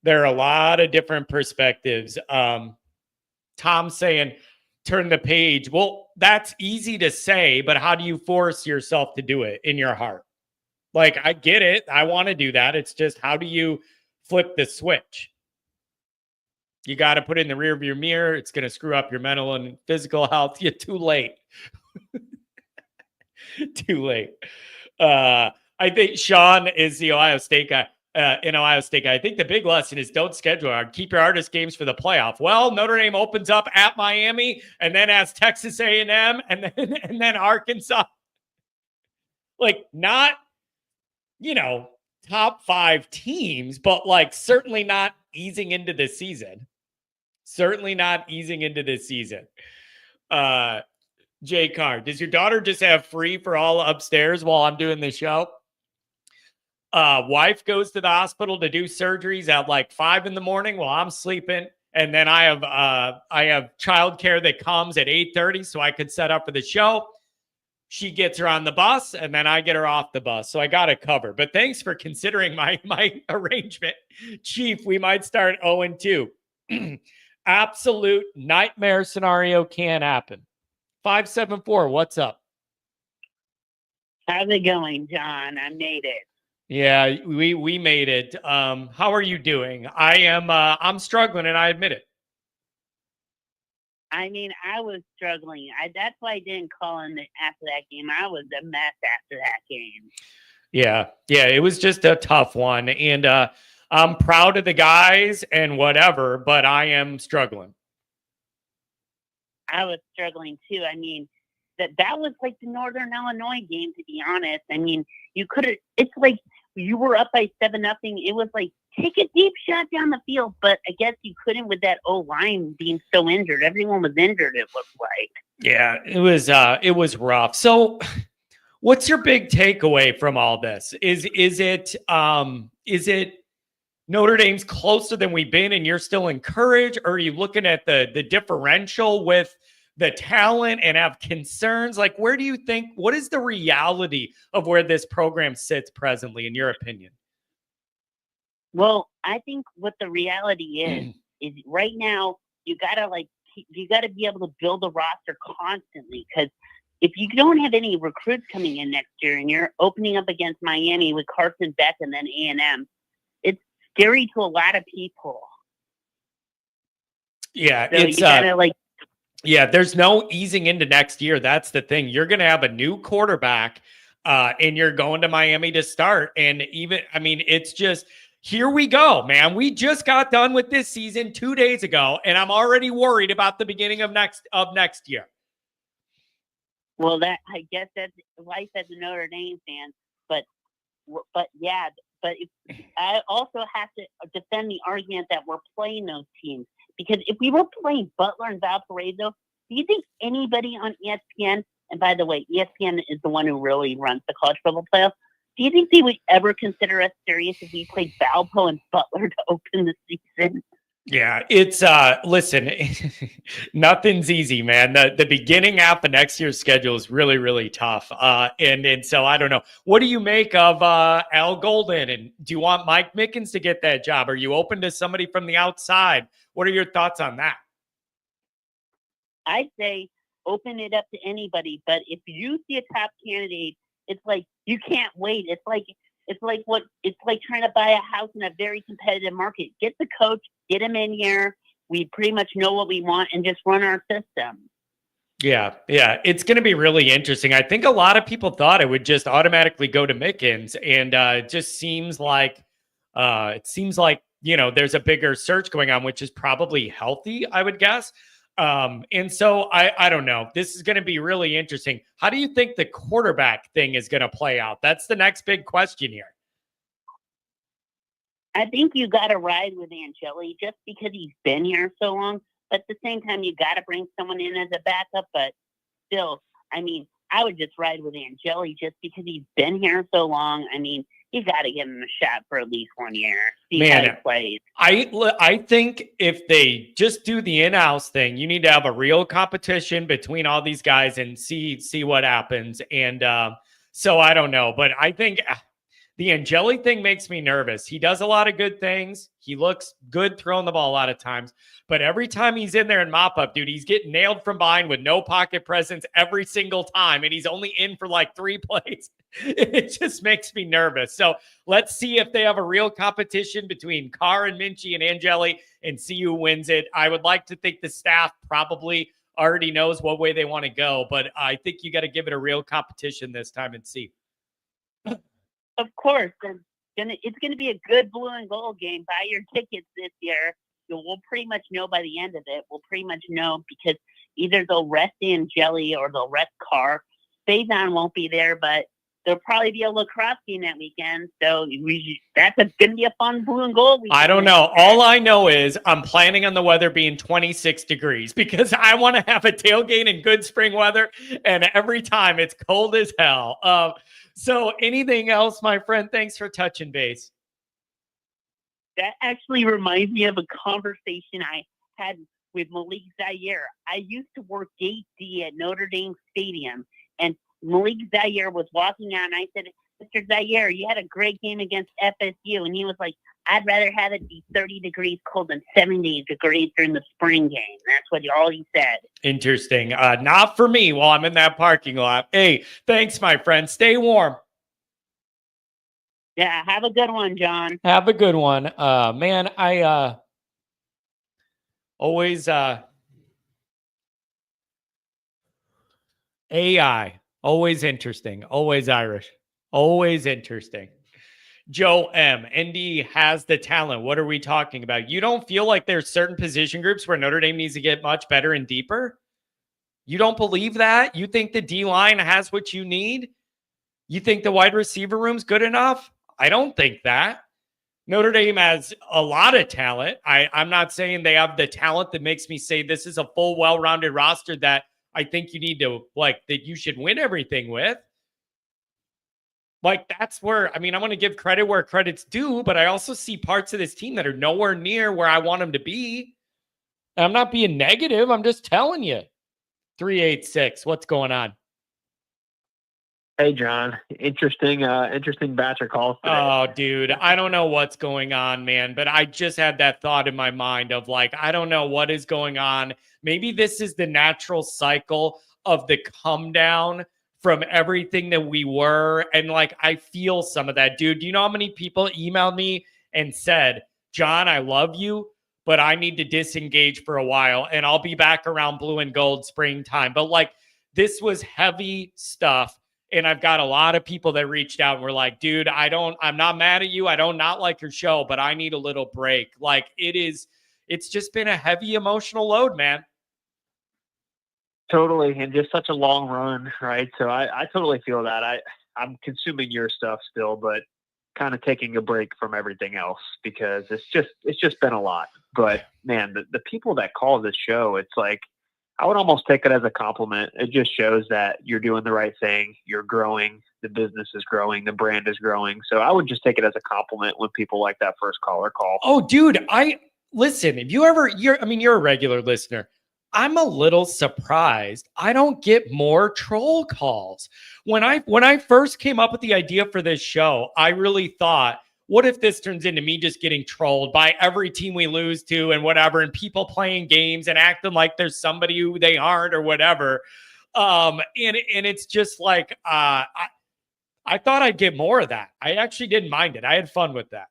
There are a lot of different perspectives. Tom saying, turn the page. Well, that's easy to say, but how do you force yourself to do it in your heart? I get it. I want to do that. It's just, how do you flip the switch? You got to put it in the rear view mirror. It's going to screw up your mental and physical health. You're too late. Too late. I think Sean is the Ohio State guy. In Ohio State guy. I think the big lesson is don't schedule hard. Keep your hardest games for the playoff. Well, Notre Dame opens up at Miami and then has Texas A&M and then Arkansas. Not, top 5 teams, but certainly not easing into the season. Certainly not easing into this season. Jay Carr, does your daughter just have free for all upstairs while I'm doing the show? Wife goes to the hospital to do surgeries at 5 a.m. while I'm sleeping. And then I have childcare that comes at 8:30 so I could set up for the show. she gets her on the bus, and then I get her off the bus. So I got it covered. But thanks for considering my arrangement. Chief, we might start 0-2. Absolute nightmare scenario can happen. 574, what's up? How's it going, John? I made it. Yeah, we made it. How are you doing? I'm struggling, and I admit it. I mean, I was struggling. That's why I didn't call in after that game. I was a mess after that game. Yeah, it was just a tough one, and I'm proud of the guys and whatever, but I am struggling. I was struggling too. I mean, that was like the Northern Illinois game, to be honest. I mean, you could have. It's like you were up by 7-0. It was like take a deep shot down the field, but I guess you couldn't with that O-line being so injured. Everyone was injured. It looked like. Yeah, it was rough. So, what's your big takeaway from all this? Is it Notre Dame's closer than we've been, and you're still encouraged, or are you looking at the differential with the talent and have concerns? Like, where do you think, what is the reality of where this program sits presently, in your opinion? Well, I think what the reality is right now you gotta be able to build a roster constantly, because if you don't have any recruits coming in next year and you're opening up against Miami with Carson Beck and then A&M, it's scary to a lot of people. Yeah, so it's you gotta yeah, there's no easing into next year. That's the thing. You're going to have a new quarterback, and you're going to Miami to start. And it's just, here we go, man. We just got done with this season 2 days ago, and I'm already worried about the beginning of next year. Well, I guess that's life as a Notre Dame fan. But I also have to defend the argument that we're playing those teams. Because if we were playing Butler and Valparaiso, do you think anybody on ESPN, and by the way, ESPN is the one who really runs the college football playoff, do you think they would ever consider us serious if we played Valpo and Butler to open the season? Yeah, it's listen, nothing's easy, man. The beginning half of next year's schedule is really, really tough. And so I don't know. What do you make of Al Golden? And do you want Mike Mickens to get that job? Are you open to somebody from the outside? What are your thoughts on that? I say open it up to anybody, but if you see a top candidate, it's like you can't wait. It's like trying to buy a house in a very competitive market. Get the coach, get him in here. We pretty much know what we want and just run our system. Yeah. It's going to be really interesting. I think a lot of people thought it would just automatically go to Mickens, and it just seems like there's a bigger search going on, which is probably healthy, I would guess. And so I don't know. This is going to be really interesting. How do you think the quarterback thing is going to play out? That's the next big question here. I think you got to ride with Angeli just because he's been here so long. But at the same time, you got to bring someone in as a backup. But still, I mean, I would just ride with Angeli just because he's been here so long. I mean, you got to give him a shot for at least 1 year. See how he plays. I think if they just do the in-house thing, you need to have a real competition between all these guys and see what happens. And so I don't know, but I think the Angeli thing makes me nervous. He does a lot of good things. He looks good throwing the ball a lot of times. But every time he's in there in mop-up, dude, he's getting nailed from behind with no pocket presence every single time. And he's only in for like 3 plays. It just makes me nervous. So let's see if they have a real competition between Carr and Minchie and Angeli and see who wins it. I would like to think the staff probably already knows what way they want to go. But I think you got to give it a real competition this time and see. Of course. It's gonna be a good blue and gold game. Buy your tickets this year. We'll pretty much know by the end of it. We'll pretty much know because either they'll rest Angeli or they'll rest Carr. Faison won't be there, but there'll probably be a lacrosse game that weekend. So that's going to be a fun blue and gold weekend. I don't know. All I know is I'm planning on the weather being 26 degrees because I want to have a tailgate in good spring weather. And every time it's cold as hell. So anything else, my friend? Thanks for touching base. That actually reminds me of a conversation I had with Malik Zaire. I used to work gate D at Notre Dame Stadium, and Malik Zaire was walking out, and I said, Mr. Zaire, you had a great game against FSU. And he was like, I'd rather have it be 30 degrees cold than 70 degrees during the spring game. That's all he said. Interesting. Not for me while I'm in that parking lot. Hey, thanks, my friend. Stay warm. Yeah, have a good one, John. Have a good one. Man, I always AI, always interesting, always Irish, always interesting. Joe M. ND has the talent. What are we talking about? You don't feel like there's certain position groups where Notre Dame needs to get much better and deeper? You don't believe that? You think the D-line has what you need? You think the wide receiver room's good enough? I don't think that. Notre Dame has a lot of talent. I'm not saying they have the talent that makes me say this is a full, well-rounded roster that I think you need to, that you should win everything with. That's where, I'm going to give credit where credit's due, but I also see parts of this team that are nowhere near where I want them to be. And I'm not being negative. I'm just telling you. 386, what's going on? Hey, John. Interesting batch of calls today. Oh, dude, I don't know what's going on, man, but I just had that thought in my mind of I don't know what is going on. Maybe this is the natural cycle of the come down from everything that we were. And I feel some of that, dude. Do you know how many people emailed me and said, John, I love you, but I need to disengage for a while and I'll be back around blue and gold springtime. But this was heavy stuff. And I've got a lot of people that reached out and were like, dude, I'm not mad at you. I don't not like your show, but I need a little break. It's just been a heavy emotional load, man. Totally. And just such a long run, right? So I totally feel that. I'm consuming your stuff still, but kind of taking a break from everything else because it's just been a lot. But man, the people that call this show, it's I would almost take it as a compliment. It just shows that you're doing the right thing. You're growing. The business is growing. The brand is growing. So I would just take it as a compliment when people like that first caller call. Oh, dude, listen, if you're a regular listener. I'm a little surprised I don't get more troll calls. When I first came up with the idea for this show, I really thought, what if this turns into me just getting trolled by every team we lose to and whatever, and people playing games and acting like there's somebody who they aren't or whatever. And it's just I thought I'd get more of that. I actually didn't mind it. I had fun with that.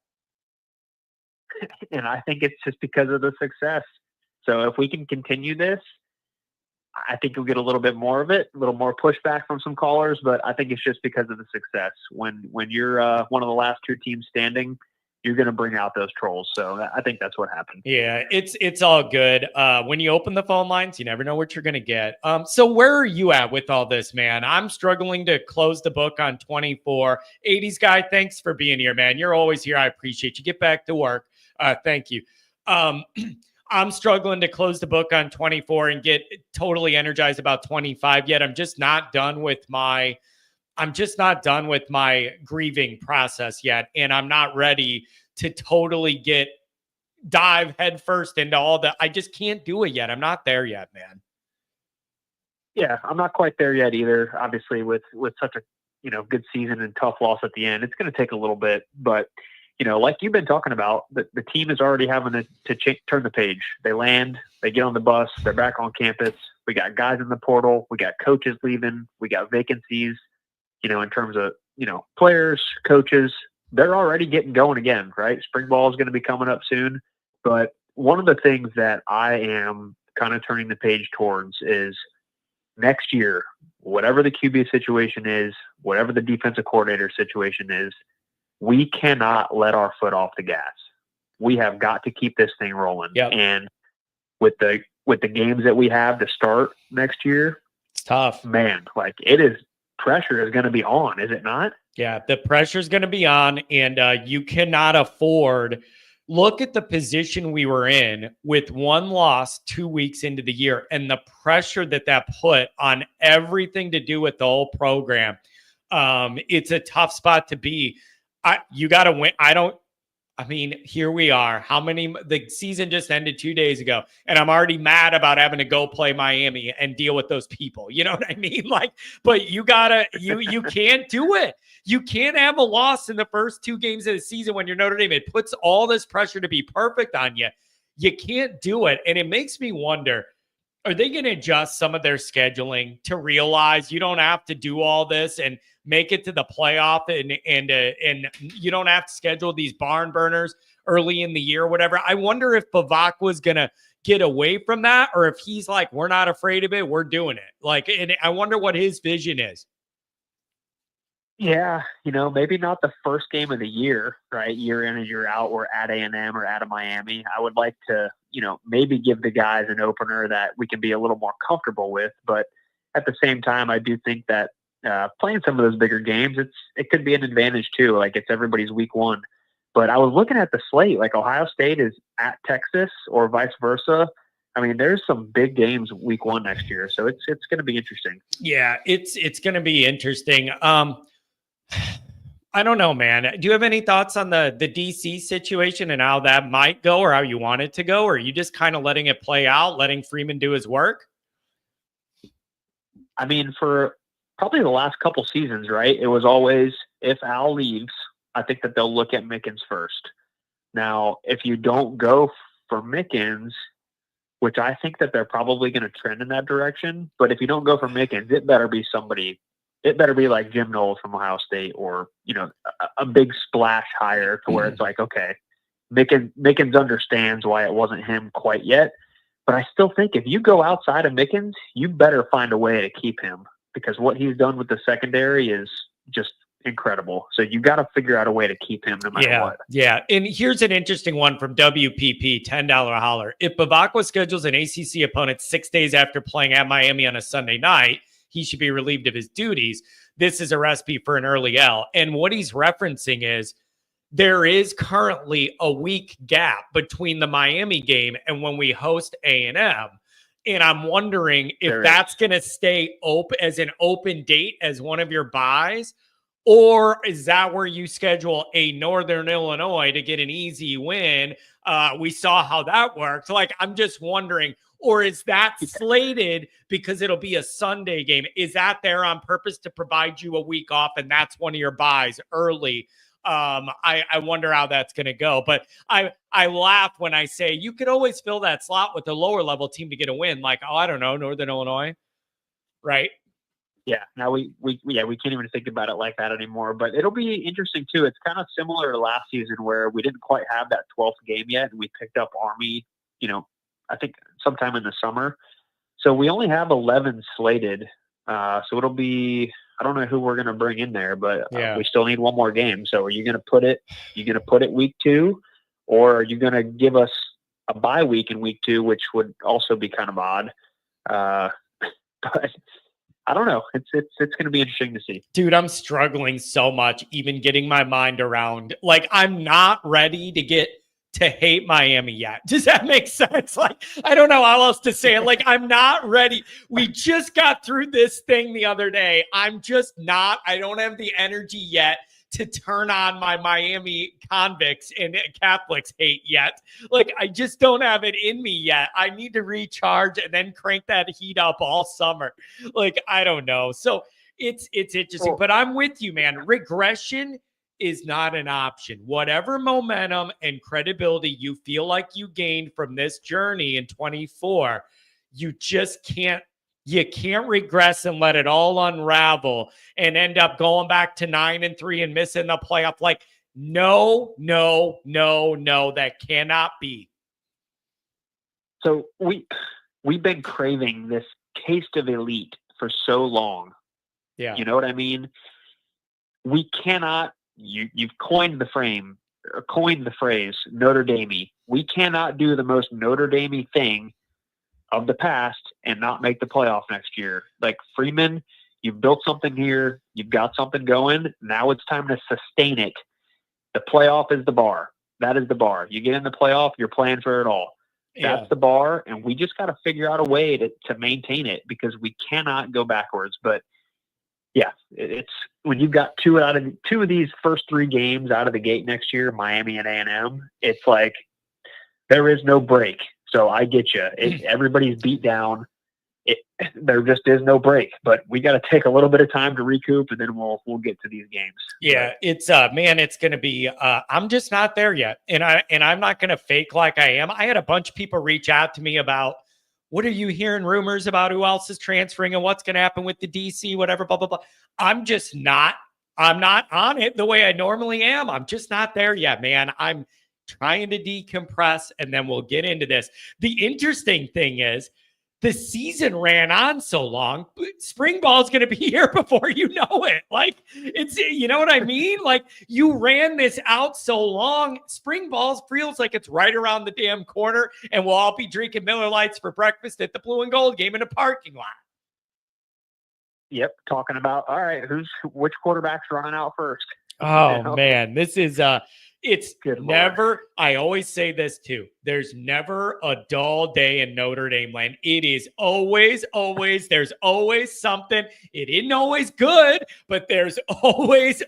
And I think it's just because of the success. So if we can continue this, I think you'll get a little bit more of it, a little more pushback from some callers, but I think it's just because of the success. When you're one of the last two teams standing, you're going to bring out those trolls. So I think that's what happened. Yeah, it's all good. When you open the phone lines, you never know what you're going to get. So where are you at with all this, man? I'm struggling to close the book on 24. 80s guy, thanks for being here, man. You're always here. I appreciate you. Get back to work. Thank you. I'm struggling to close the book on 24 and get totally energized about 25 yet. I'm just not done with my grieving process yet. And I'm not ready to totally dive headfirst into all that. I just can't do it yet. I'm not there yet, man. Yeah, I'm not quite there yet either. Obviously with such a, good season and tough loss at the end, it's going to take a little bit, but like you've been talking about, the team is already having to turn the page. They land, they get on the bus, they're back on campus. We got guys in the portal. We got coaches leaving. We got vacancies, in terms of, players, coaches. They're already getting going again, right? Spring ball is going to be coming up soon. But one of the things that I am kind of turning the page towards is next year, whatever the QB situation is, whatever the defensive coordinator situation is, we cannot let our foot off the gas. We have got to keep this thing rolling. Yep. And with the games that we have to start next year, it's tough, man. Pressure is going to be on, is it not? Yeah, the pressure is going to be on, and you cannot afford. Look at the position we were in with one loss 2 weeks into the year, and the pressure that put on everything to do with the whole program. It's a tough spot to be. You got to win. I mean, here we are. The season just ended 2 days ago, and I'm already mad about having to go play Miami and deal with those people. You know what I mean? Like, but you can't do it. You can't have a loss in the first 2 games of the season when you're Notre Dame. It puts all this pressure to be perfect on you. You can't do it. And it makes me wonder, are they going to adjust some of their scheduling to realize you don't have to do all this and make it to the playoff and you don't have to schedule these barn burners early in the year or whatever? I wonder if Bavak was going to get away from that, or if he's like, we're not afraid of it, we're doing it. Like, and I wonder what his vision is. Yeah, maybe not the first game of the year, right? Year in and year out, we're at A&M or at Miami. I would like to, maybe give the guys an opener that we can be a little more comfortable with. But at the same time, I do think that playing some of those bigger games, it could be an advantage too. Like, it's everybody's week 1. But I was looking at the slate, like Ohio State is at Texas or vice versa. I mean, there's some big games week 1 next year, so it's going to be interesting. Yeah, it's going to be interesting. I don't know, man. Do you have any thoughts on the DC situation and how that might go, or how you want it to go? Or are you just kind of letting it play out, letting Freeman do his work? I mean, for probably the last couple seasons, right? It was always, if Al leaves, I think that they'll look at Mickens first. Now, if you don't go for Mickens, which I think that they're probably going to trend in that direction, but if you don't go for Mickens, it better be somebody. It better be like Jim Knowles from Ohio State, or, a big splash hire to where it's like, okay, Mickens understands why it wasn't him quite yet. But I still think if you go outside of Mickens, you better find a way to keep him, because what he's done with the secondary is just incredible. So you got to figure out a way to keep him no matter what. Yeah. And here's an interesting one from WPP, $10 holler. If Bavakwa schedules an ACC opponent 6 days after playing at Miami on a Sunday night, he should be relieved of his duties. This is a recipe for an early L. And what he's referencing is there is currently a week gap between the Miami game and when we host A&M. And I'm wondering if that's going to stay open as an open date as one of your buys, or is that where you schedule a Northern Illinois to get an easy win? We saw how that worked. Like, I'm just wondering, or is that slated because it'll be a Sunday game? Is that there on purpose to provide you a week off, and that's one of your buys early? I wonder how that's going to go. But I laugh when I say you could always fill that slot with a lower level team to get a win. Like, I don't know, Northern Illinois, right? Yeah. Now we can't even think about it like that anymore. But it'll be interesting too. It's kind of similar to last season where we didn't quite have that 12th game yet, and we picked up Army, I think sometime in the summer. So we only have 11 slated. So it'll be, I don't know who we're going to bring in there, but we still need one more game. So are you going to put it week 2, or are you going to give us a bye week in week 2, which would also be kind of odd. But I don't know. It's going to be interesting to see. Dude, I'm struggling so much even getting my mind around. Like, I'm not ready to hate Miami yet. Does that make sense? Like, I don't know how else to say it. Like, I'm not ready. We just got through this thing the other day. I don't have the energy yet to turn on my Miami convicts and Catholics hate yet. Like, I just don't have it in me yet. I need to recharge and then crank that heat up all summer. Like, I don't know. So it's interesting, but I'm with you, man. Regression is not an option. Whatever momentum and credibility you feel like you gained from this journey in 24, you just can't regress and let it all unravel and end up going back to 9-3 and missing the playoff. Like, no, that cannot be. So we've been craving this taste of elite for so long. Yeah. You know what I mean? We cannot, you've coined the phrase Notre Dame. We cannot do the most Notre Dame thing of the past and not make the playoff next year. Like, Freeman, you've built something here. You've got something going. Now it's time to sustain it. The playoff is the bar. That is the bar. You get in the playoff, you're playing for it all. That's the bar, and we just got to figure out a way to maintain it, because we cannot go backwards. But yeah, it's when you've got two of these first 3 games out of the gate next year, Miami and A&M, it's like there is no break. So I get you. Everybody's beat down. There just is no break, but we got to take a little bit of time to recoup, and then we'll get to these games. Yeah, it's man, it's going to be. I'm just not there yet, and I'm not going to fake like I am. I had a bunch of people reach out to me about, what are you hearing rumors about, who else is transferring and what's going to happen with the DC, whatever, blah blah blah. I'm just not. I'm not on it the way I normally am. I'm just not there yet, man. I'm trying to decompress, and then we'll get into this. The interesting thing is, the season ran on so long, spring ball is going to be here before you know it. Like, it's, you know what I mean? Like, you ran this out so long, spring ball feels like it's right around the damn corner, and we'll all be drinking Miller Lights for breakfast at the Blue and Gold game in a parking lot. Yep. Talking about, all right, which quarterback's running out first? Oh, man, this is, it's Good never, Lord. I always say this too, there's never a dull day in Notre Dame land. It is always, there's always something. It isn't always good, but there's always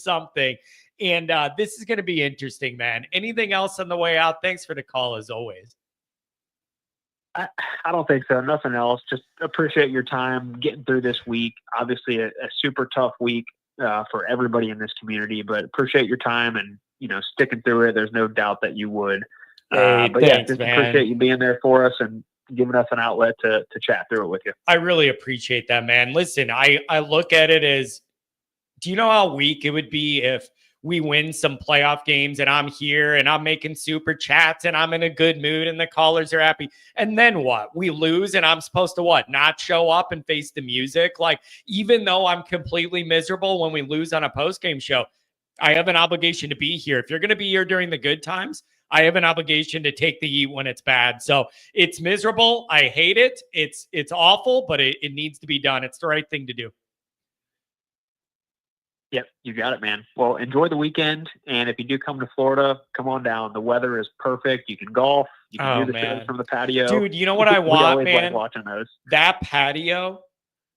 something. And this is going to be interesting, man. Anything else on the way out? Thanks for the call as always. I don't think so. Nothing else. Just appreciate your time getting through this week. Obviously a super tough week for everybody in this community, but appreciate your time and, sticking through it. There's no doubt that you would. Hey, but thanks, just man. appreciate you being there for us and giving us an outlet to chat through it with you. I really appreciate that, man. Listen, I look at it as, do you know how weak it would be if we win some playoff games and I'm here and I'm making super chats and I'm in a good mood and the callers are happy? And then what? We lose and I'm supposed to what? Not show up and face the music? Like, even though I'm completely miserable when we lose on a post-game show, I have an obligation to be here. If you're going to be here during the good times, I have an obligation to take the heat when it's bad. So it's miserable. I hate it. It's awful, but it needs to be done. It's the right thing to do. Yep, you got it, man. Well, enjoy the weekend, and if you do come to Florida, come on down. The weather is perfect. You can golf. You can do the shows from the patio. Dude, you know what I want, man? Like watching those. That patio,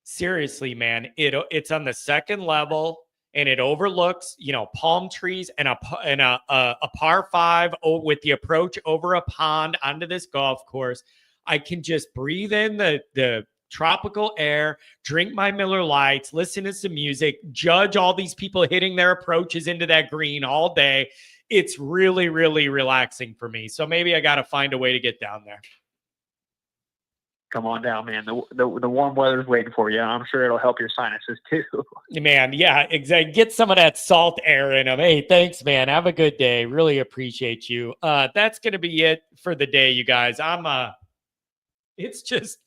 seriously, man, it's on the second level, and it overlooks, palm trees and a par 5 with the approach over a pond onto this golf course. I can just breathe in the tropical air, drink my Miller Lights, listen to some music, judge all these people hitting their approaches into that green all day. It's really, really relaxing for me. So maybe I got to find a way to get down there. Come on down, man. The warm weather's waiting for you. I'm sure it'll help your sinuses too. Man, yeah, exactly. Get some of that salt air in them. Hey, thanks, man. Have a good day. Really appreciate you. That's going to be it for the day, you guys. It's just,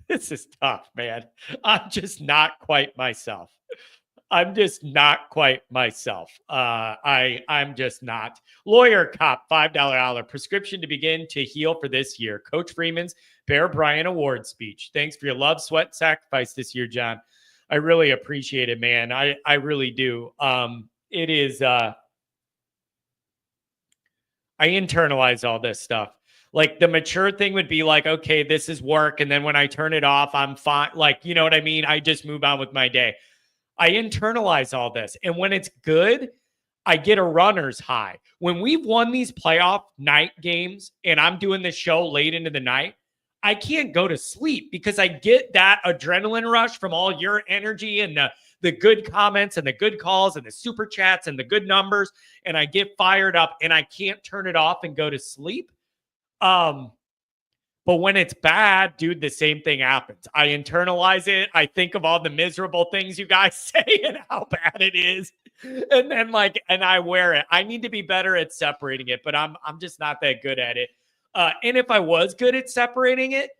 this is tough, man. I'm just not quite myself. I'm just not. I'm just not. Lawyer Cop, $5 prescription to begin to heal for this year. Coach Freeman's Bear Bryant Award speech. Thanks for your love, sweat, and sacrifice this year, John. I really appreciate it, man. I really do. It is, I internalize all this stuff. Like, the mature thing would be like, okay, this is work. And then when I turn it off, I'm fine. Like, you know what I mean? I just move on with my day. I internalize all this. And when it's good, I get a runner's high. When we've won these playoff night games and I'm doing this show late into the night, I can't go to sleep because I get that adrenaline rush from all your energy and the good comments and the good calls and the super chats and the good numbers. And I get fired up and I can't turn it off and go to sleep. But when it's bad, dude, the same thing happens. I internalize it. I think of all the miserable things you guys say and how bad it is. And then and I wear it. I need to be better at separating it, but I'm just not that good at it. And if I was good at separating it,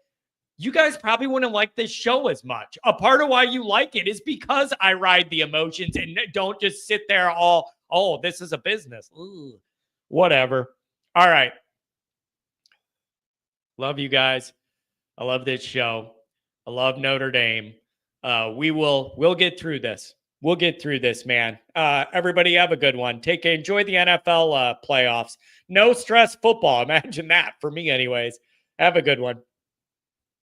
you guys probably wouldn't like this show as much. A part of why you like it is because I ride the emotions and don't just sit there this is a business. Ooh, whatever. All right. Love you guys. I love this show. I love Notre Dame. We'll get through this. We'll get through this, man. Everybody have a good one. Take care. Enjoy the NFL playoffs. No stress football. Imagine that for me anyways. Have a good one.